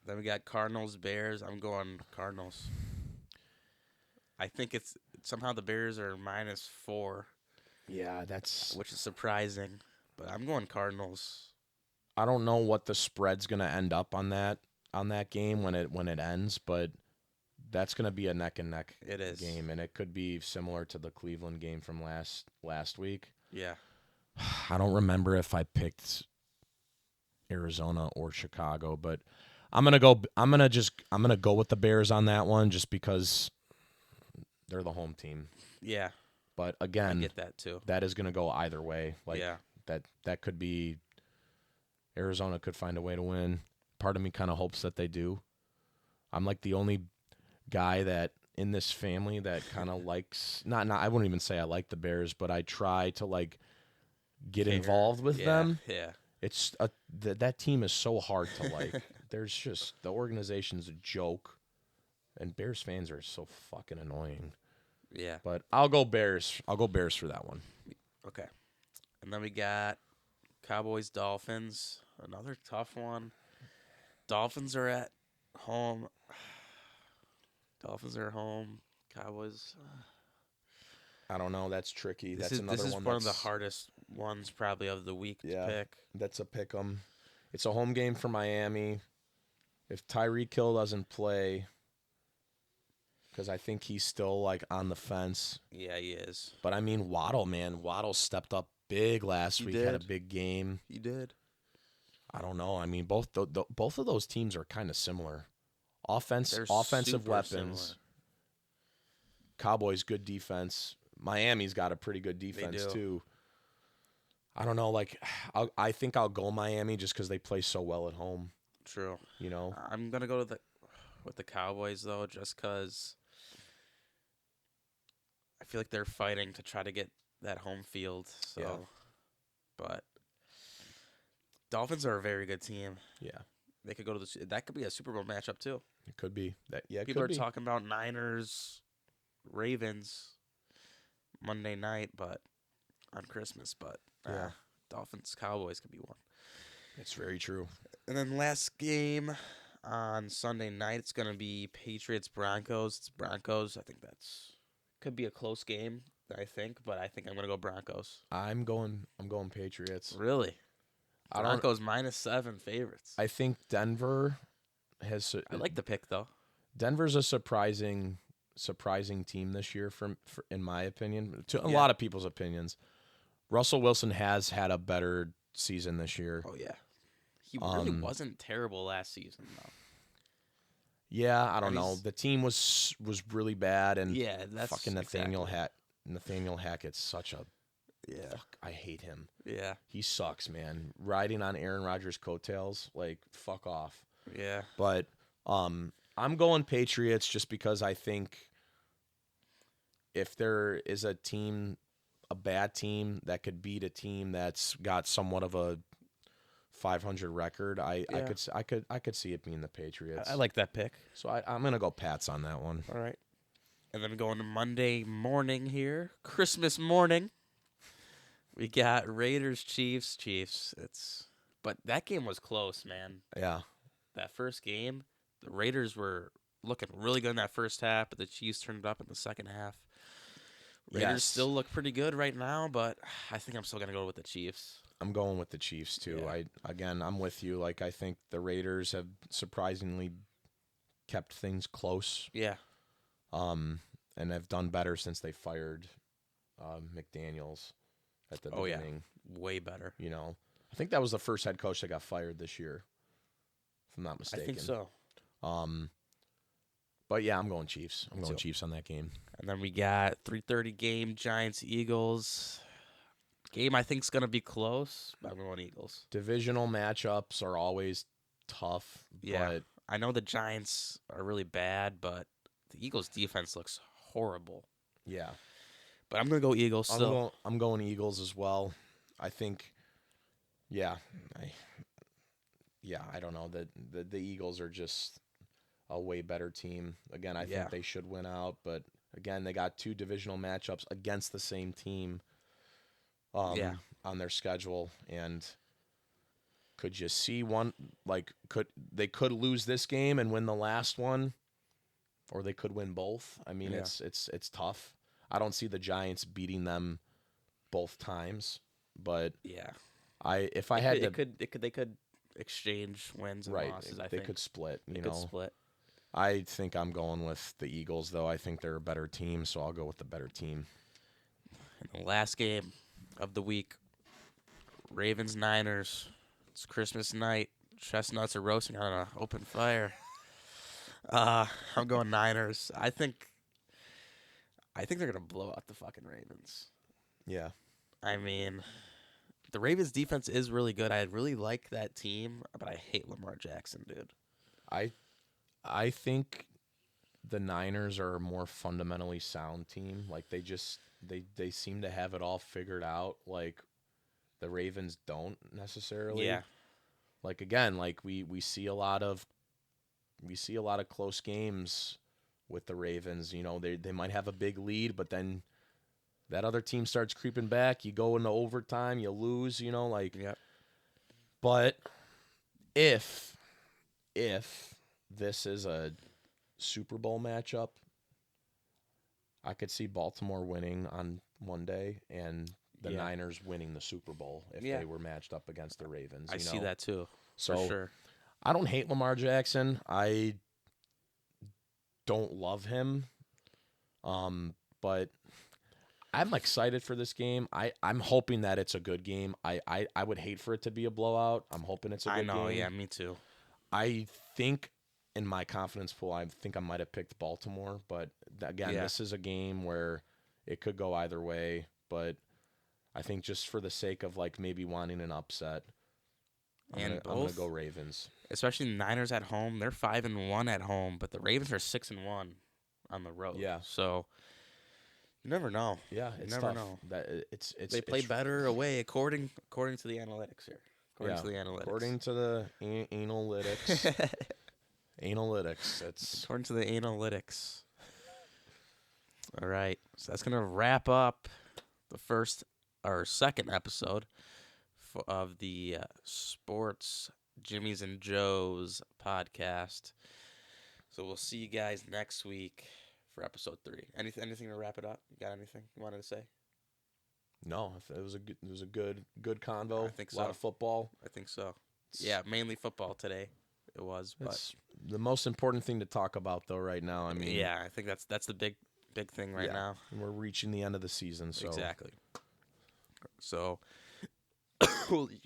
Then we got Cardinals, Bears. I'm going Cardinals. I think it's somehow the Bears are -4. Yeah, that's. Which is surprising, but I'm going Cardinals. I don't know what the spread's gonna end up on that game when it ends, but that's gonna be a neck and neck game, and it could be similar to the Cleveland game from last week. Yeah. I don't remember if I picked Arizona or Chicago, but I'm gonna go with the Bears on that one just because they're the home team. Yeah. But again, I get that too. That is gonna go either way. Like yeah. that could be Arizona could find a way to win. Part of me kind of hopes that they do. I'm like the only guy that in this family that kind of likes not I wouldn't even say I like the Bears, but I try to like get involved with them. Yeah. It's that team is so hard to like. There's just the organization's a joke, and Bears fans are so fucking annoying. Yeah. But I'll go Bears. I'll go Bears for that one. Okay. And then we got Cowboys, Dolphins. Another tough one. Dolphins are at home. Cowboys. I don't know. That's tricky. This is one of the hardest ones probably of the week to pick. That's a pick 'em. It's a home game for Miami. If Tyreek Hill doesn't play, because I think he's still like on the fence. Yeah, he is. But I mean, Waddle stepped up big last week. Had a big game. He did. I don't know. I mean, both of those teams are kind of similar. Offensive weapons. Similar. Cowboys good defense. Miami's got a pretty good defense too. I don't know. Like, I think I'll go Miami just because they play so well at home. True. You know. I'm gonna go with the Cowboys though, just because I feel like they're fighting to try to get that home field. So, yeah. But Dolphins are a very good team. Yeah. They could go to that could be a Super Bowl matchup too. It could be that. Yeah. People are talking about Niners, Ravens Monday night, but on Christmas. But Yeah, Dolphins Cowboys could be one. it's very true. And then last game on Sunday night, it's gonna be Patriots Broncos. It's Broncos. I think that's could be a close game. I think, but I think I'm gonna go Broncos. I'm going Patriots. Really? I don't. Broncos -7 favorites. I think Denver has. I like the pick though. Denver's a surprising team this year, for in my opinion, to a Yeah. lot of people's opinions. Russell Wilson has had a better season this year. Oh yeah, he really Um, wasn't terrible last season though. Yeah, I don't And know. he's- The team was really bad, and Yeah, that's fucking Nathaniel exactly. Nathaniel Hackett's such a Yeah, fuck. I hate him. yeah, He sucks, man. Riding on Aaron Rodgers' coattails, like fuck off. yeah, But I'm going Patriots just because I think if there is a bad team that could beat a team that's got somewhat of a 500 record, I Yeah. could see it being the Patriots. I like that pick. So I'm gonna go Pats on that one. All right, and then going to Monday morning here, Christmas morning. We got Raiders Chiefs. But that game was close, man. Yeah, That first game, the Raiders were looking really good in that first half, but the Chiefs turned it up in the second half. Raiders Yes. still look pretty good right now, but I think I'm still gonna go with the Chiefs. I'm going with the Chiefs too. Yeah. I'm with you. Like I think the Raiders have surprisingly kept things close. Yeah, And have done better since they fired McDaniels at the Oh, yeah. beginning. way better. You know, I think that was the first head coach that got fired this year, if I'm not mistaken. I think so. But yeah, I'm going Chiefs. I'm going too. Chiefs on that game. And then we got 3:30 game, Giants Eagles. Game I think's gonna be close, but I'm going Eagles. Divisional matchups are always tough. Yeah. But I know the Giants are really bad, but the Eagles defense looks horrible. yeah, But I'm gonna go Eagles still. I'm going Eagles as well. I think, yeah, I don't know. The Eagles are just a way better team. Again, I Yeah. think they should win out, but again, they got two divisional matchups against the same team Yeah. on their schedule, and could you see one could lose this game and win the last one, or they could win both. I mean, Yeah. it's tough. I don't see the Giants beating them both times, but Yeah. if I had to They could exchange wins and right, losses. I they think could split. they You could know, split. I think I'm going with the Eagles, though. I think they're a better team, so I'll go with the better team. And the last game of the week, Ravens Niners. It's Christmas night. Chestnuts are roasting on an open fire. I'm going Niners. I think they're gonna blow out the fucking Ravens. Yeah. I mean, the Ravens defense is really good. I really like that team, but I hate Lamar Jackson, dude. I think the Niners are a more fundamentally sound team. Like they seem to have it all figured out. Like the Ravens don't necessarily. Yeah. Like again, like we see a lot of close games with the Ravens. You know, they might have a big lead, but then that other team starts creeping back. You go into overtime, you lose. You know, like. Yep. But if this is a Super Bowl matchup, I could see Baltimore winning on one day and the Yeah. Niners winning the Super Bowl if Yeah. they were matched up against the Ravens. I you see know? that too. So For sure. I don't hate Lamar Jackson. I don't love him. But I'm excited for this game. I'm hoping that it's a good game. I would hate for it to be a blowout. I'm hoping it's a good I know, game. yeah, me too. I think in my confidence pool, I think I might have picked Baltimore. But again, Yeah. this is a game where it could go either way. But I think just for the sake of like maybe wanting an upset, And I'm gonna both- go Ravens. Especially the Niners at home. They're 5-1 at home, but the Ravens are 6-1 on the road. Yeah. So you never know. Yeah, it's never tough. know. That it's They play it's, better away according to the analytics here. According Yeah, to the analytics. according to the analytics. Analytics. It's According to the analytics. All right. So that's gonna wrap up the first or second episode of the Sports Jimmy's and Joe's podcast. So we'll see you guys next week for episode 3. Anything to wrap it up? You got anything you wanted to say? No, it was a good convo. I think A lot so. of football. I think so. Yeah, mainly football today. It was, but It's the most important thing to talk about though right now. I mean, yeah, I think that's the big thing right now. And we're reaching the end of the season, so Exactly. So, holy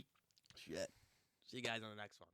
shit. See you guys on the next one.